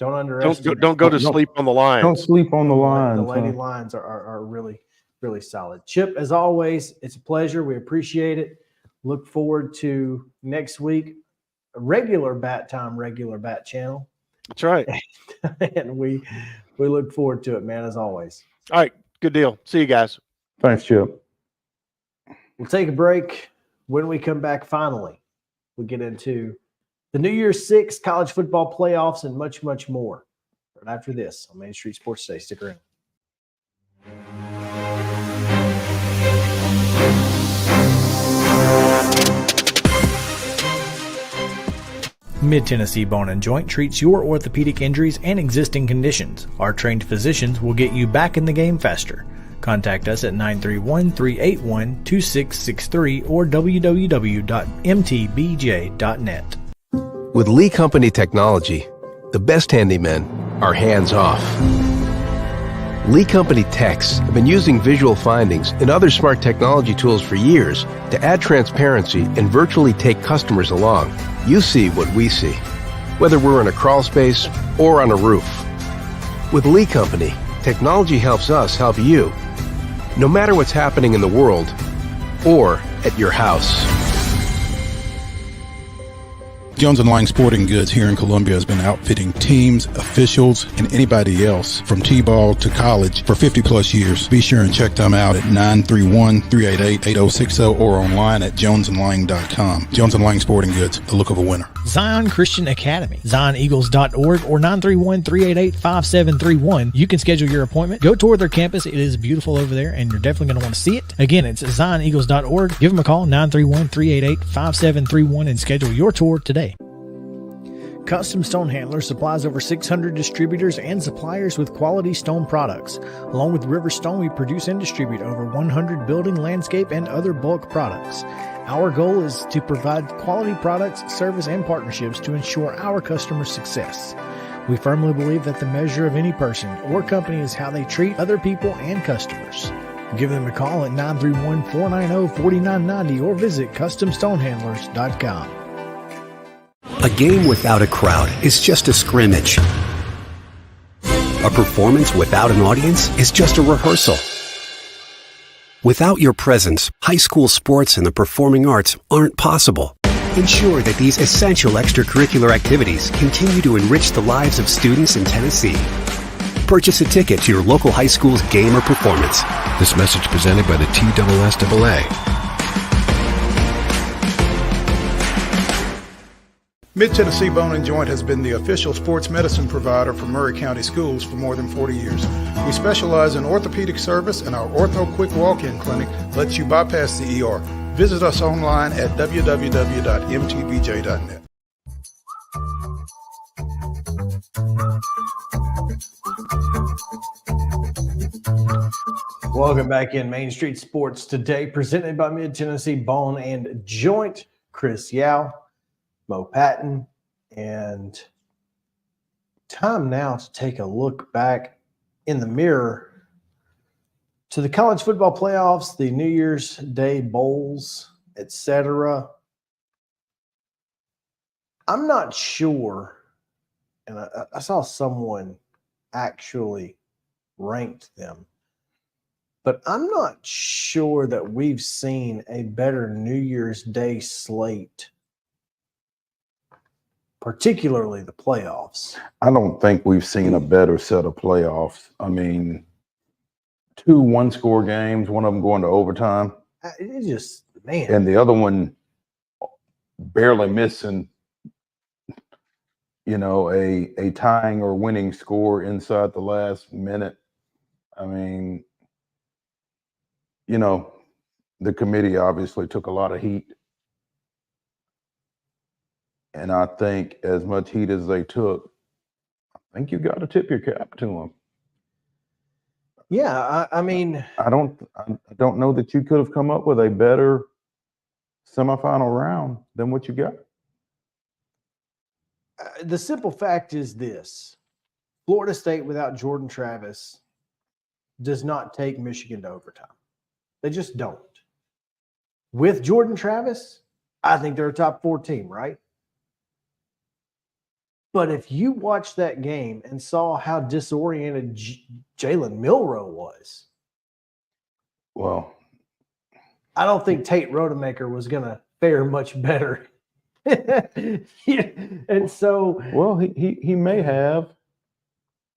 underestimate.
Don't go to sleep on the Lions.
Don't sleep on the Lions.
The Lady Lions are really, really solid. Chip, as always, it's a pleasure. We appreciate it. Look forward to next week, a regular bat channel.
That's right.
And we look forward to it, man, as always.
All right, good deal. See you guys.
Thanks, Chip.
We'll take a break. When we come back, finally, we get into the New Year's Six college football playoffs and much, much more. Right after this on Main Street Sports Today. Stick around.
Mid-Tennessee Bone and Joint treats your orthopedic injuries and existing conditions. Our trained physicians will get you back in the game faster. Contact us at 931-381-2663 or www.mtbj.net.
With Lee Company technology, the best handymen are hands-off. Lee Company techs have been using visual findings and other smart technology tools for years to add transparency and virtually take customers along. You see what we see, whether we're in a crawl space or on a roof. With Lee Company, technology helps us help you, no matter what's happening in the world or at your house.
Jones & Lang Sporting Goods here in Columbia has been outfitting teams, officials, and anybody else from T-ball to college for 50-plus years. Be sure and check them out at 931-388-8060 or online at jonesandlang.com. Jones & Lang Sporting Goods, the look of a winner.
Zion Christian Academy, zioneagles.org or 931-388-5731. You can schedule your appointment. Go tour their campus. It is beautiful over there, and you're definitely going to want to see it. Again, it's zioneagles.org. Give them a call, 931-388-5731, and schedule your tour today. Custom Stone Handlers supplies over 600 distributors and suppliers with quality stone products. Along with River Stone, we produce and distribute over 100 building, landscape, and other bulk products. Our goal is to provide quality products, service, and partnerships to ensure our customers' success. We firmly believe that the measure of any person or company is how they treat other people and customers. Give them a call at 931-490-4990 or visit CustomStonehandlers.com.
A game without a crowd is just a scrimmage. A performance without an audience is just a rehearsal. Without your presence, high school sports and the performing arts aren't possible. Ensure that these essential extracurricular activities continue to enrich the lives of students in Tennessee. Purchase a ticket to your local high school's game or performance.
This message presented by the TSSAA.
Mid-Tennessee Bone and Joint has been the official sports medicine provider for Murray County Schools for more than 40 years. We specialize in orthopedic service, and our Ortho Quick Walk-In Clinic lets you bypass the ER. Visit us online at www.mtbj.net.
Welcome back in Main Street Sports Today, presented by Mid-Tennessee Bone and Joint. Chris Yao, Mo Patton, and time now to take a look back in the mirror to the college football playoffs, the New Year's Day bowls, etc. I'm not sure, and I saw someone actually ranked them, but I'm not sure that we've seen a better New Year's Day slate, particularly the playoffs.
I don't think we've seen a better set of playoffs. I mean, 2 one-score games, one of them going to overtime.
It just, man.
And the other one barely missing, a tying or winning score inside the last minute. I mean, the committee obviously took a lot of heat. And I think as much heat as they took, I think you got to tip your cap to them.
Yeah, I mean,
I don't know that you could have come up with a better semifinal round, then what you got?
The simple fact is this: Florida State without Jordan Travis does not take Michigan to overtime. They just don't. With Jordan Travis, I think they're a top 4 team, right? But if you watched that game and saw how disoriented Jalen Milroe was,
well,
I don't think Tate Rodemaker was going to fare much better. And so,
well, he may have,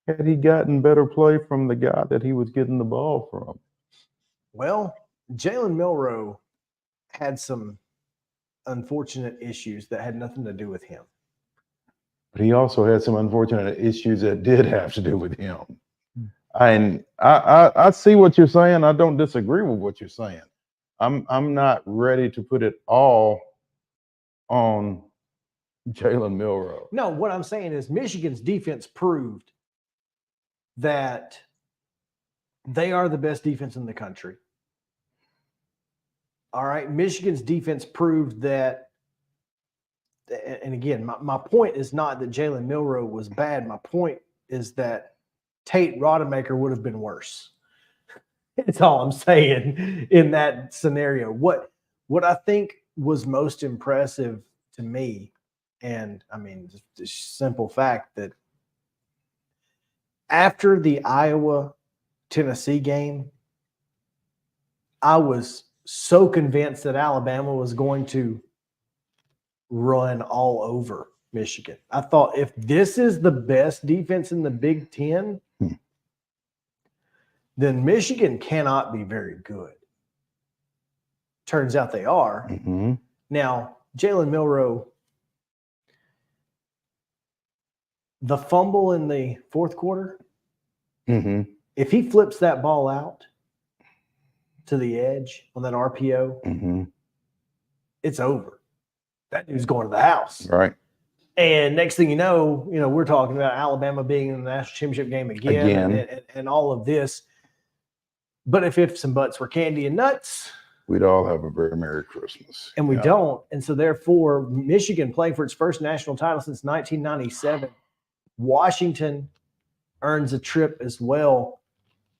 had he gotten better play from the guy that he was getting the ball from.
Well, Jalen Milroe had some unfortunate issues that had nothing to do with him.
But he also had some unfortunate issues that did have to do with him. And I see what you're saying. I don't disagree with what you're saying. I'm not ready to put it all on Jalen Milroe.
No, what I'm saying is Michigan's defense proved that they are the best defense in the country. All right. Michigan's defense proved that, and again, my point is not that Jalen Milroe was bad. My point is that Tate Rodemaker would have been worse. That's all I'm saying in that scenario. What I think was most impressive to me, and I mean, just the simple fact that after the Iowa-Tennessee game, I was so convinced that Alabama was going to run all over Michigan. I thought, if this is the best defense in the Big Ten, then Michigan cannot be very good. Turns out they are.
Mm-hmm.
Now, Jalen Milroe, the fumble in the fourth quarter,
Mm-hmm.
if he flips that ball out to the edge on that RPO,
Mm-hmm.
it's over. That dude's going to the house.
Right.
And next thing you know, we're talking about Alabama being in the national championship game again. And all of this. But if ifs and buts were candy and nuts,
we'd all have a very Merry Christmas.
And we don't. And so therefore, Michigan playing for its first national title since 1997. Washington earns a trip as well.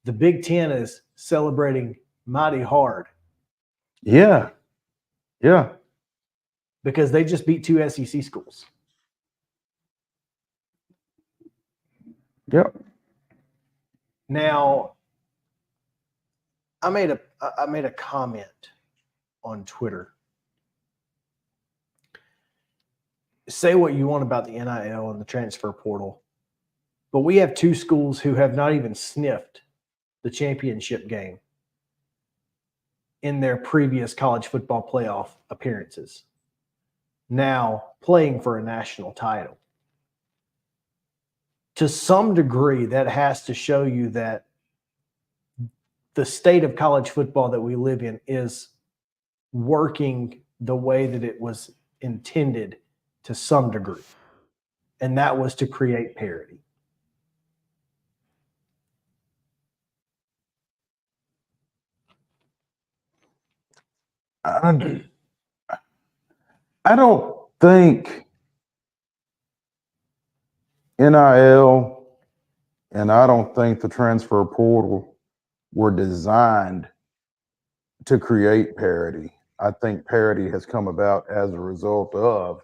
The Big Ten is celebrating mighty hard.
Yeah. Yeah.
Because they just beat 2 SEC schools.
Yep.
Now, I made a comment on Twitter. Say what you want about the NIL and the transfer portal, but we have 2 schools who have not even sniffed the championship game in their previous college football playoff appearances, now playing for a national title. To some degree, that has to show you that the state of college football that we live in is working the way that it was intended to some degree. And that was to create parity.
I don't think NIL and I don't think the transfer portal were designed to create parity. I think parity has come about as a result of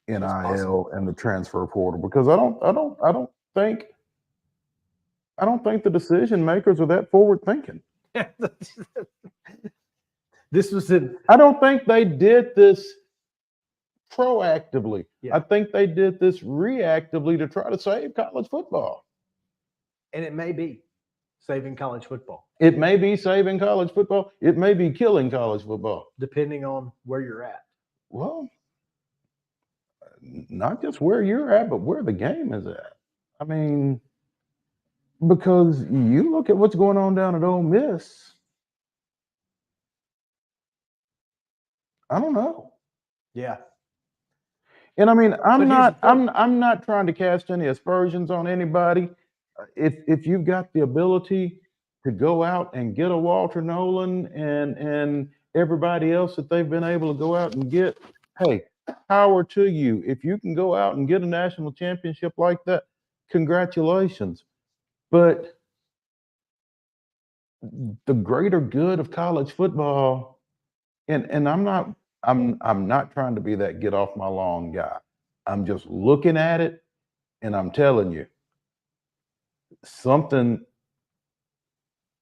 NIL and the transfer portal, because I don't think the decision makers are that forward thinking. I don't think they did this proactively.
Yeah.
I think they did this reactively to try to save college football.
And it may be saving college football.
It may be saving college football. It may be killing college football.
Depending on where you're at.
Well, not just where you're at, but where the game is at. I mean, because you look at what's going on down at Ole Miss. I don't know.
Yeah.
And I mean, I'm not trying to cast any aspersions on anybody. If you've got the ability to go out and get a Walter Nolan and everybody else that they've been able to go out and get, hey, power to you. If you can go out and get a national championship like that, congratulations. But the greater good of college football, and I'm not trying to be that get off my lawn guy. I'm just looking at it and I'm telling you something,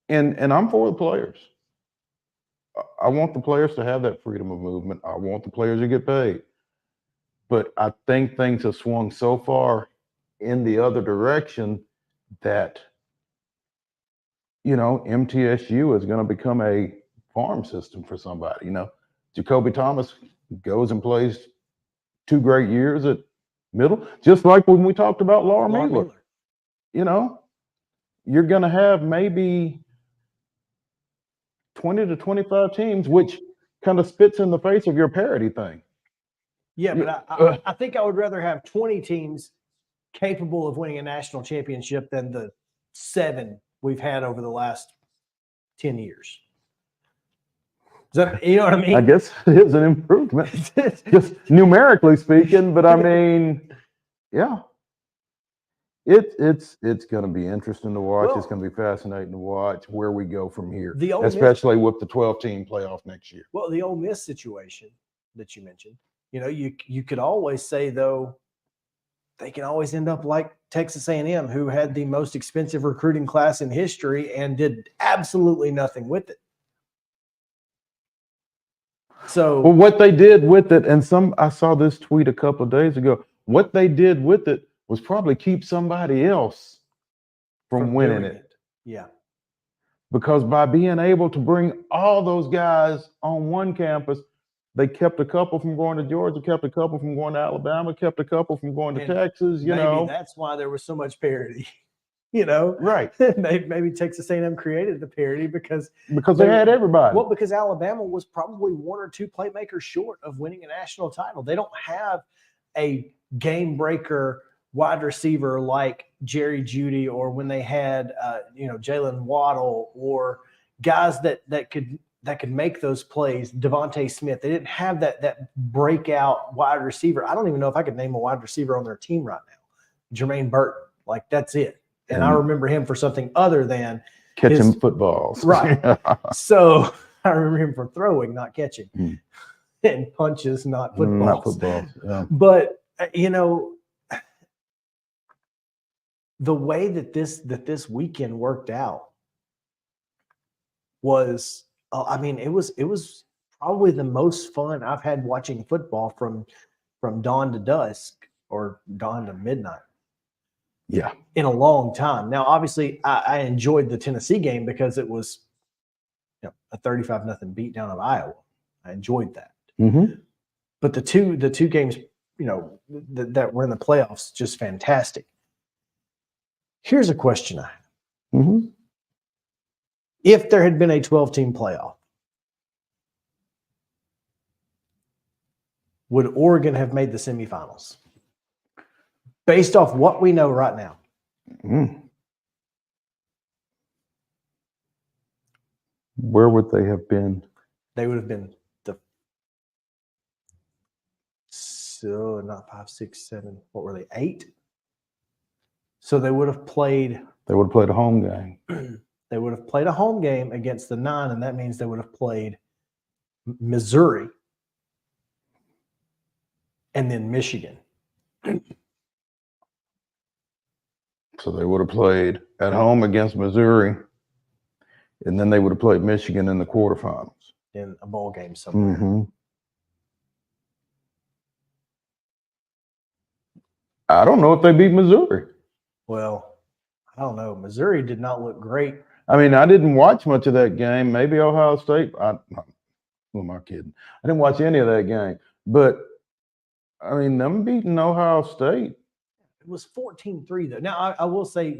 and I'm for the players. I want the players to have that freedom of movement. I want the players to get paid. But I think things have swung so far in the other direction that, MTSU is going to become a farm system for somebody. Jacoby Thomas goes and plays 2 great years at middle, just like when we talked about Laura Miller. You're going to have maybe 20 to 25 teams, which kind of spits in the face of your parity thing.
Yeah, but I think I would rather have 20 teams capable of winning a national championship than the 7 we've had over the last 10 years. You know what I mean?
I guess it is an improvement, just numerically speaking. But I mean, yeah, it's going to be interesting to watch. It's going to be fascinating to watch where we go from here, especially with the 12-team playoff next year.
Well, the Ole Miss situation that you mentioned, you could always say, though, they can always end up like Texas A&M, who had the most expensive recruiting class in history and did absolutely nothing with it. So,
well, what they did with it, and I saw this tweet a couple of days ago. What they did with it was probably keep somebody else from winning it.
Yeah.
Because by being able to bring all those guys on one campus, they kept a couple from going to Georgia, kept a couple from going to Alabama, kept a couple from going to Texas.
Maybe that's why there was so much parity.
Right?
Maybe Texas A&M created the parity because
they had everybody.
Well, because Alabama was probably 1 or 2 playmakers short of winning a national title. They don't have a game breaker wide receiver like Jerry Jeudy, or when they had Jalen Waddle, or guys that could make those plays. Devontae Smith. They didn't have that breakout wide receiver. I don't even know if I could name a wide receiver on their team right now. Jermaine Burton, like that's it. And I remember him for something other than
catching footballs.
Right. So I remember him for throwing, not catching, and punches, not footballs.
Not footballs. Yeah.
But the way that this weekend worked out was, it was probably the most fun I've had watching football from dawn to dusk or dawn to midnight.
Yeah.
In a long time. Now, obviously, I enjoyed the Tennessee game because it was a 35-0 beatdown of Iowa. I enjoyed that.
Mm-hmm.
But the two games, that were in the playoffs, just fantastic. Here's a question I have.
Mm-hmm.
If there had been a 12-team playoff, would Oregon have made the semifinals? Based off what we know right now.
Where would they have been?
They would have been not 5, 6, 7. What were they? 8? So they would have played.
They would have played a home game.
They would have played a home game against the 9, and that means they would have played Missouri and then Michigan.
So they would have played at home against Missouri, and then they would have played Michigan in the quarterfinals.
In a bowl game somewhere.
Mm-hmm. I don't know if they beat Missouri.
Well, I don't know. Missouri did not look great.
I mean, I didn't watch much of that game. Maybe Ohio State. Who am I kidding? I didn't watch any of that game. But, I mean, them beating Ohio State.
It was 14-3, though. Now, I will say,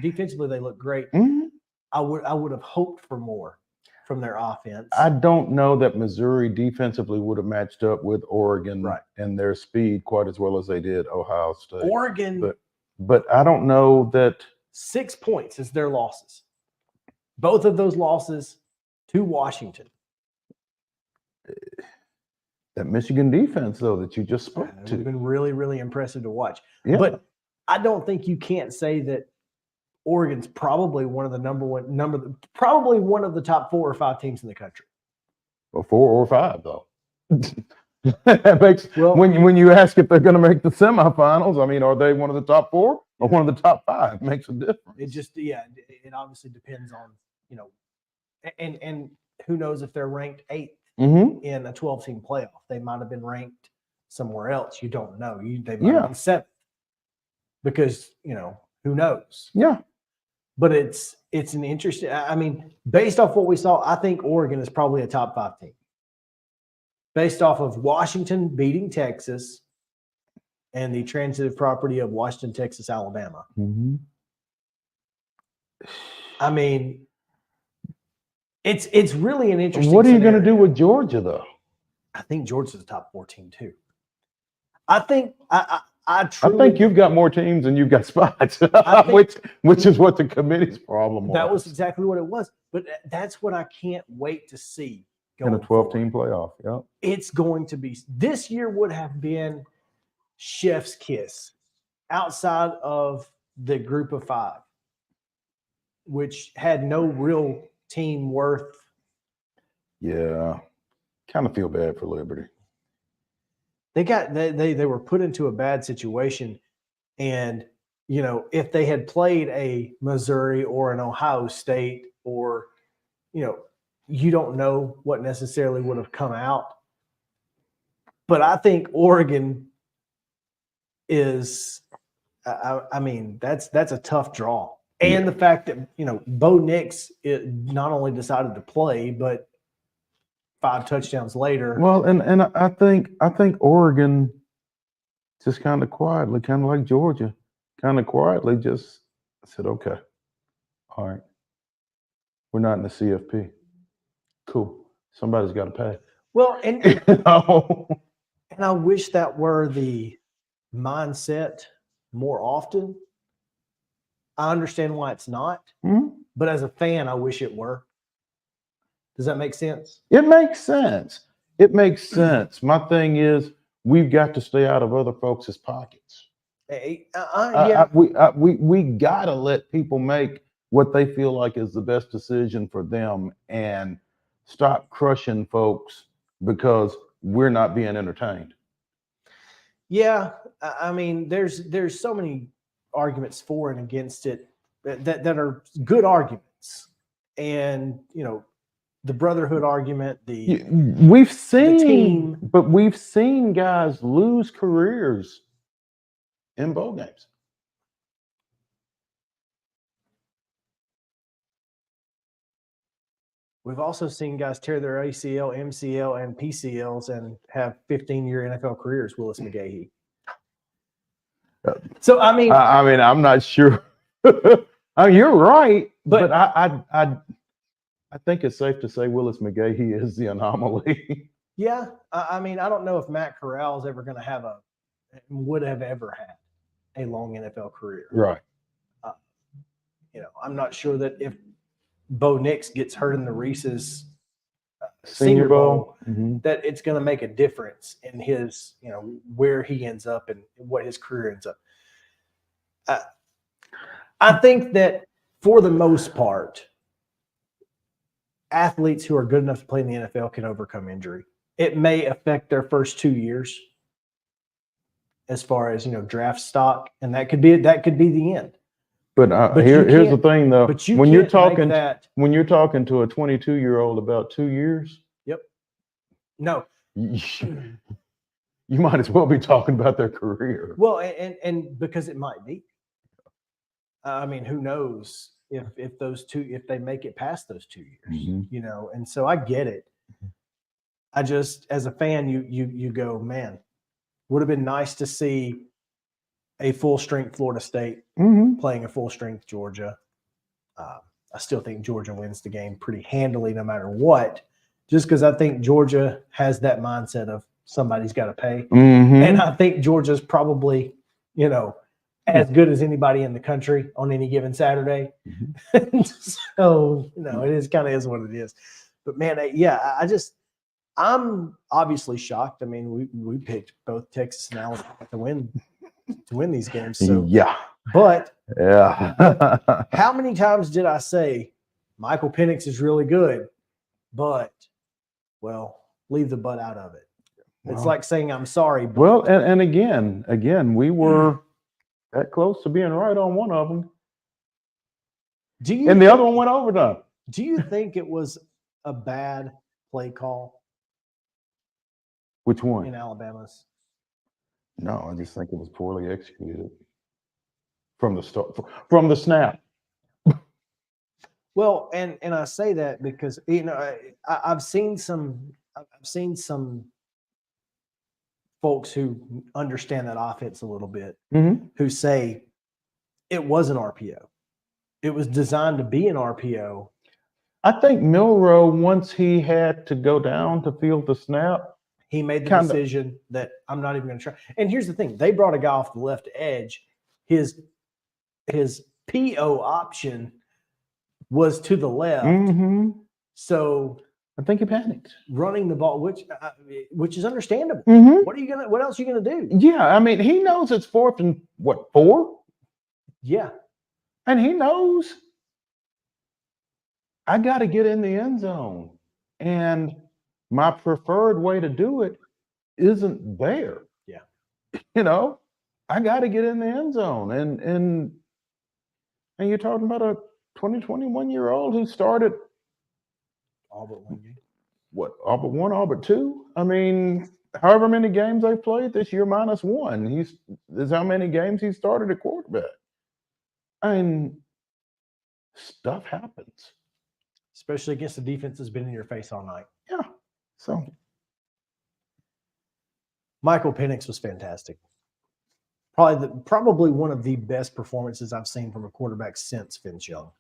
defensively, they look great.
Mm-hmm.
I would have hoped for more from their offense.
I don't know that Missouri defensively would have matched up with Oregon and their speed quite as well as they did Ohio State.
Oregon.
But I don't know that.
6 points is their losses. Both of those losses to Washington.
that Michigan defense, though, that you just spoke
It's
to.
been really, really impressive to watch.
Yeah.
But I don't think you can't say that Oregon's probably one of the probably one of the top 4 or 5 teams in the country.
Or 4 or 5, though. That makes when you ask if they're going to make the semifinals. I mean, are they one of the top 4 or one of the top 5? Makes a difference.
It just it obviously depends on and who knows if they're ranked 8th in a 12-team playoff. They might have been ranked somewhere else. You don't know. They might have been 7th because who knows?
Yeah.
But it's an interesting. I mean, based off what we saw, I think Oregon is probably a top 5 team. Based off of Washington beating Texas and the transitive property of Washington, Texas, Alabama. I mean, it's really an interesting.
What are you going to do with Georgia, though?
I think Georgia's a top 4 team too. I think I
think you've got more teams than you've got spots, which is what the committee's problem was.
That was exactly what it was. But that's what I can't wait to see.
In a 12-team playoff, yeah.
It's going to be – this year would have been chef's kiss outside of the group of 5, which had no real team worth.
Yeah. Kind of feel bad for Liberty.
They were put into a bad situation. And, if they had played a Missouri or an Ohio State or, you don't know what necessarily would have come out. But I think Oregon is, I mean, that's a tough draw. And the fact that, Bo Nix not only decided to play, but 5 touchdowns later.
Well, and I think Oregon just kind of quietly, kind of like Georgia, kind of quietly just said, okay, all right, we're not in the CFP. Cool. Somebody's got to pay.
Well, and I wish that were the mindset more often. I understand why it's not, but as a fan, I wish it were. Does that make sense?
It makes sense. It makes sense. My thing is, we've got to stay out of other folks' pockets.
Yeah.
We got to let people make what they feel like is the best decision for them and stop crushing folks because we're not being entertained.
Yeah, I mean, there's so many arguments for and against it that are good arguments, and the brotherhood argument.
We've seen guys lose careers in bowl games.
We've also seen guys tear their ACL, MCL, and PCLs and have 15-year NFL careers. Willis McGahee. So I mean,
I'm not sure. You're right, but I think it's safe to say Willis McGahee is the anomaly.
Yeah, I mean, I don't know if Matt Corral is ever going to would have ever had a long NFL career.
Right.
I'm not sure that if Bo Nix gets hurt in the Reese's
Senior Bowl,
that it's going to make a difference in his, where he ends up and what his career ends up. I think that for the most part, athletes who are good enough to play in the NFL can overcome injury. It may affect their first 2 years as far as, draft stock, and that could be the end.
But here's the thing, though.
But
when you're talking to a 22-year-old about 2 years,
yep. No,
you might as well be talking about their career.
Well, and because it might be. I mean, who knows if they make it past those 2 years, And so I get it. I just, as a fan, you go, man, would have been nice to see a full-strength Florida State playing a full-strength Georgia. I still think Georgia wins the game pretty handily no matter what, just because I think Georgia has that mindset of somebody's got to pay. And I think Georgia's probably, as good as anybody in the country on any given Saturday. So, it is kind of is what it is. But, man, I'm obviously shocked. I mean, we picked both Texas and Alabama to win these games. So
yeah.
But
yeah.
how many times did I say Michael Penix is really good, but leave the but out of it. It's like saying I'm sorry. But.
Well, and again, we were that close to being right on one of them. And the other one went overtime.
Do you think it was a bad play call?
Which one?
In Alabama's?
No, I just think it was poorly executed from the start, from the snap.
Well, and I say that because I've seen some folks who understand that offense a little bit who say it was an RPO. It was designed to be an RPO.
I think Milroe, once he had to go down to field the snap,
he made the decision that I'm not even going to try. And here's the thing: they brought a guy off the left edge. His PO option was to the left. So
I think he panicked
running the ball, which is understandable. What else are you gonna do?
Yeah, I mean, he knows it's 4th and 4?
Yeah,
and he knows I got to get in the end zone, and my preferred way to do it isn't there.
Yeah,
I got to get in the end zone, and you're talking about a 21-year-old who started
all but one game.
What, all but one, all but two? I mean, however many games they've played this year minus one. Is how many games he started at quarterback. I mean, stuff happens.
Especially against a defense that's been in your face all night.
Yeah. So
Michael Penix was fantastic. Probably one of the best performances I've seen from a quarterback since Vince Young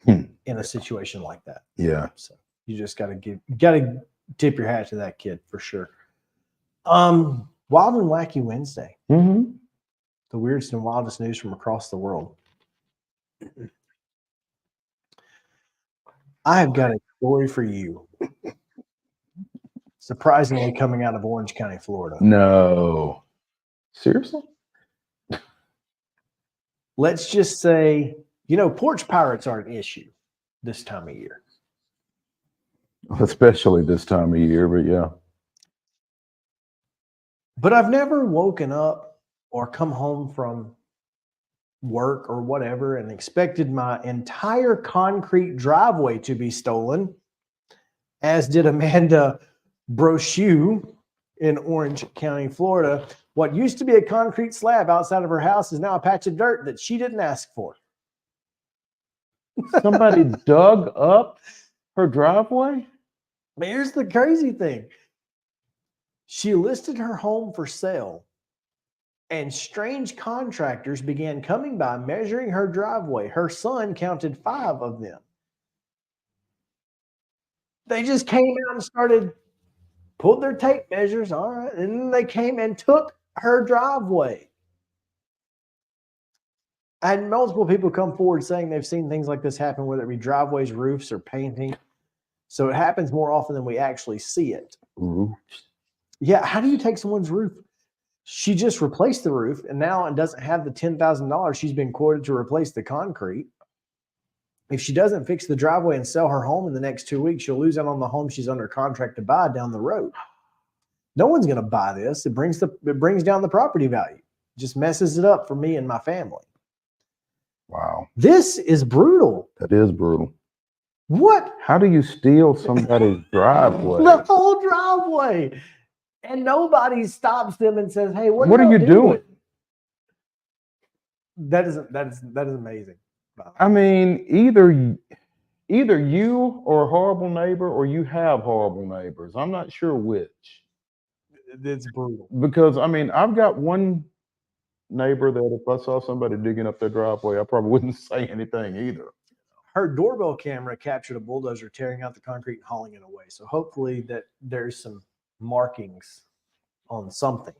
in a situation like that.
Yeah.
So you just gotta tip your hat to that kid for sure. Wild and Wacky Wednesday. The weirdest and wildest news from across the world. I have got a story for you. Surprisingly coming out of Orange County, Florida.
No. Seriously?
Let's just say, porch pirates are an issue this time of year.
Especially this time of year, but yeah.
But I've never woken up or come home from work or whatever and expected my entire concrete driveway to be stolen, as did Amanda Brochu in Orange County, Florida. What used to be a concrete slab outside of her house is now a patch of dirt that she didn't ask for.
Somebody dug up her driveway?
Here's the crazy thing. She listed her home for sale, and strange contractors began coming by measuring her driveway. Her son counted 5 of them. They just came out and pulled their tape measures, all right, and then they came and took her driveway. I had multiple people come forward saying they've seen things like this happen, whether it be driveways, roofs, or painting. So it happens more often than we actually see it.
Roofs?
Yeah, how do you take someone's roof? She just replaced the roof, and now it doesn't have the $10,000 she's been quoted to replace the concrete. If she doesn't fix the driveway and sell her home in the next 2 weeks, she'll lose out on the home she's under contract to buy down the road. No one's going to buy this. It brings down the property value. It just messes it up for me and my family.
Wow.
This is brutal.
That is brutal.
What?
How do you steal somebody's driveway?
The whole driveway. And nobody stops them and says, "Hey, what
are you doing?"
That is amazing.
I mean, either you are a horrible neighbor or you have horrible neighbors. I'm not sure which.
It's brutal.
Because I mean, I've got one neighbor that if I saw somebody digging up their driveway, I probably wouldn't say anything either.
Her doorbell camera captured a bulldozer tearing out the concrete and hauling it away. So hopefully that there's some markings on something.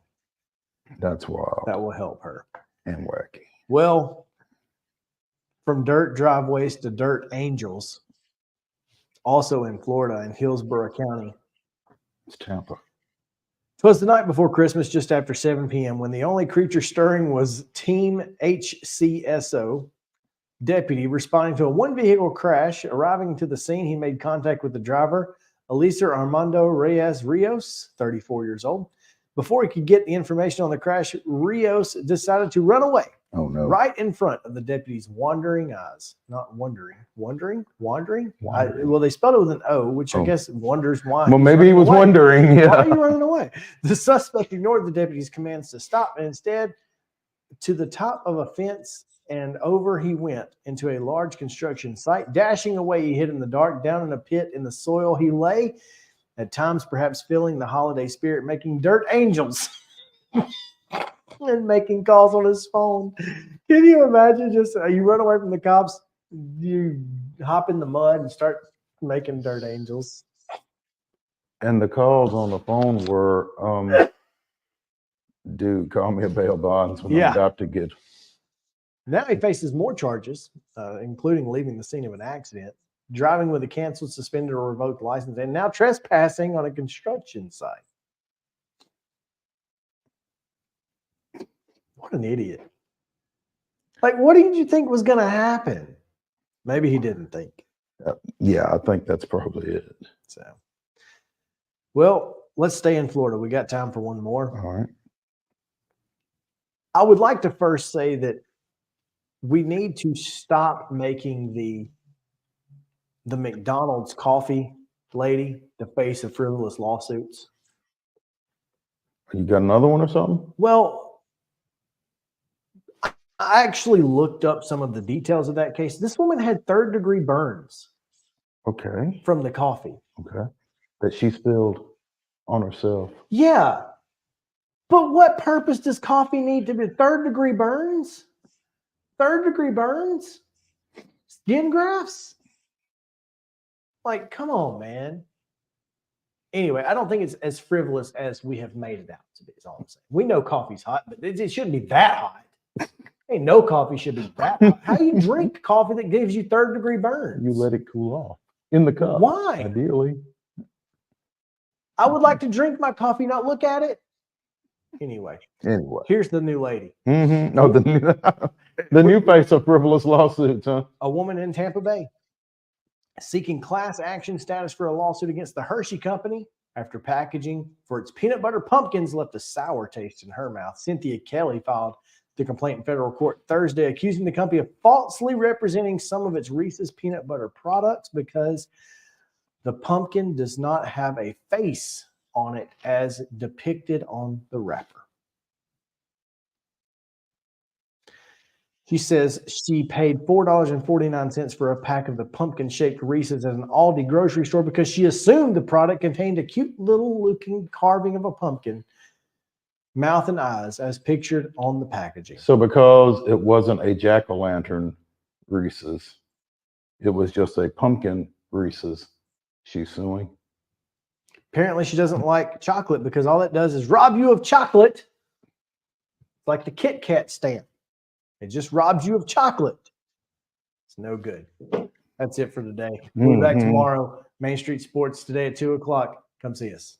That's wild.
That will help her.
And wacky.
Well, from dirt driveways to dirt angels, also in Florida in Hillsborough County,
It's Tampa.
'Twas the night before Christmas, just after 7 p.m., when the only creature stirring was Team HCSO deputy responding to a one-vehicle crash. Arriving to the scene, he made contact with the driver, Elisa Armando Reyes Rios, 34 years old. Before he could get the information on the crash, Rios decided to run away.
Oh, no.
Right in front of the deputy's wandering eyes. Not wondering. Wandering? Well, they spelled it with an O, which I guess wonders why.
Well, maybe he was wondering. Yeah.
Why are you running away? The suspect ignored the deputy's commands to stop and instead to the top of a fence and over he went into a large construction site. Dashing away, he hid in the dark. Down in a pit in the soil he lay, at times perhaps feeling the holiday spirit, making dirt angels and making calls on his phone. Can you imagine just you run away from the cops, you hop in the mud and start making dirt angels?
And the calls on the phone were, dude, call me a bail bonds when I'm about to get.
Now he faces more charges, including leaving the scene of an accident, driving with a canceled, suspended, or revoked license, and now trespassing on a construction site. What an idiot. Like, what did you think was going to happen? Maybe he didn't think.
Yeah, I think that's probably it.
So, well, let's stay in Florida. We got time for one more.
All right.
I would like to first say that we need to stop making the McDonald's coffee lady the face of frivolous lawsuits.
You got another one or something?
Well, I actually looked up some of the details of that case. This woman had third-degree burns.
Okay.
From the coffee.
Okay. That she spilled on herself.
Yeah. But what purpose does coffee need to be? Third-degree burns? Third-degree burns? Skin grafts? Like, come on, man. Anyway, I don't think it's as frivolous as we have made it out to be, is all I'm saying. We know coffee's hot, but it shouldn't be that hot. Ain't no coffee should be that hot. How do you drink coffee that gives you third-degree burns?
You let it cool off in the cup.
Why?
Ideally.
I would like to drink my coffee, not look at it. Anyway. Here's the new lady.
Mm-hmm. Oh, the new face of frivolous lawsuits, huh?
A woman in Tampa Bay seeking class action status for a lawsuit against the Hershey Company after packaging for its peanut butter pumpkins left a sour taste in her mouth. Cynthia Kelly filed the complaint in federal court Thursday, accusing the company of falsely representing some of its Reese's peanut butter products because the pumpkin does not have a face on it as depicted on the wrapper. She says she paid $4.49 for a pack of the pumpkin-shaped Reese's at an Aldi grocery store because she assumed the product contained a cute little-looking carving of a pumpkin, mouth and eyes, as pictured on the packaging.
So because it wasn't a jack-o'-lantern Reese's, it was just a pumpkin Reese's, she's suing?
Apparently she doesn't like chocolate because all it does is rob you of chocolate. Like the Kit Kat stamp. It just robs you of chocolate. It's no good. That's it for today. We'll be back tomorrow. Main Street Sports today at 2 o'clock. Come see us.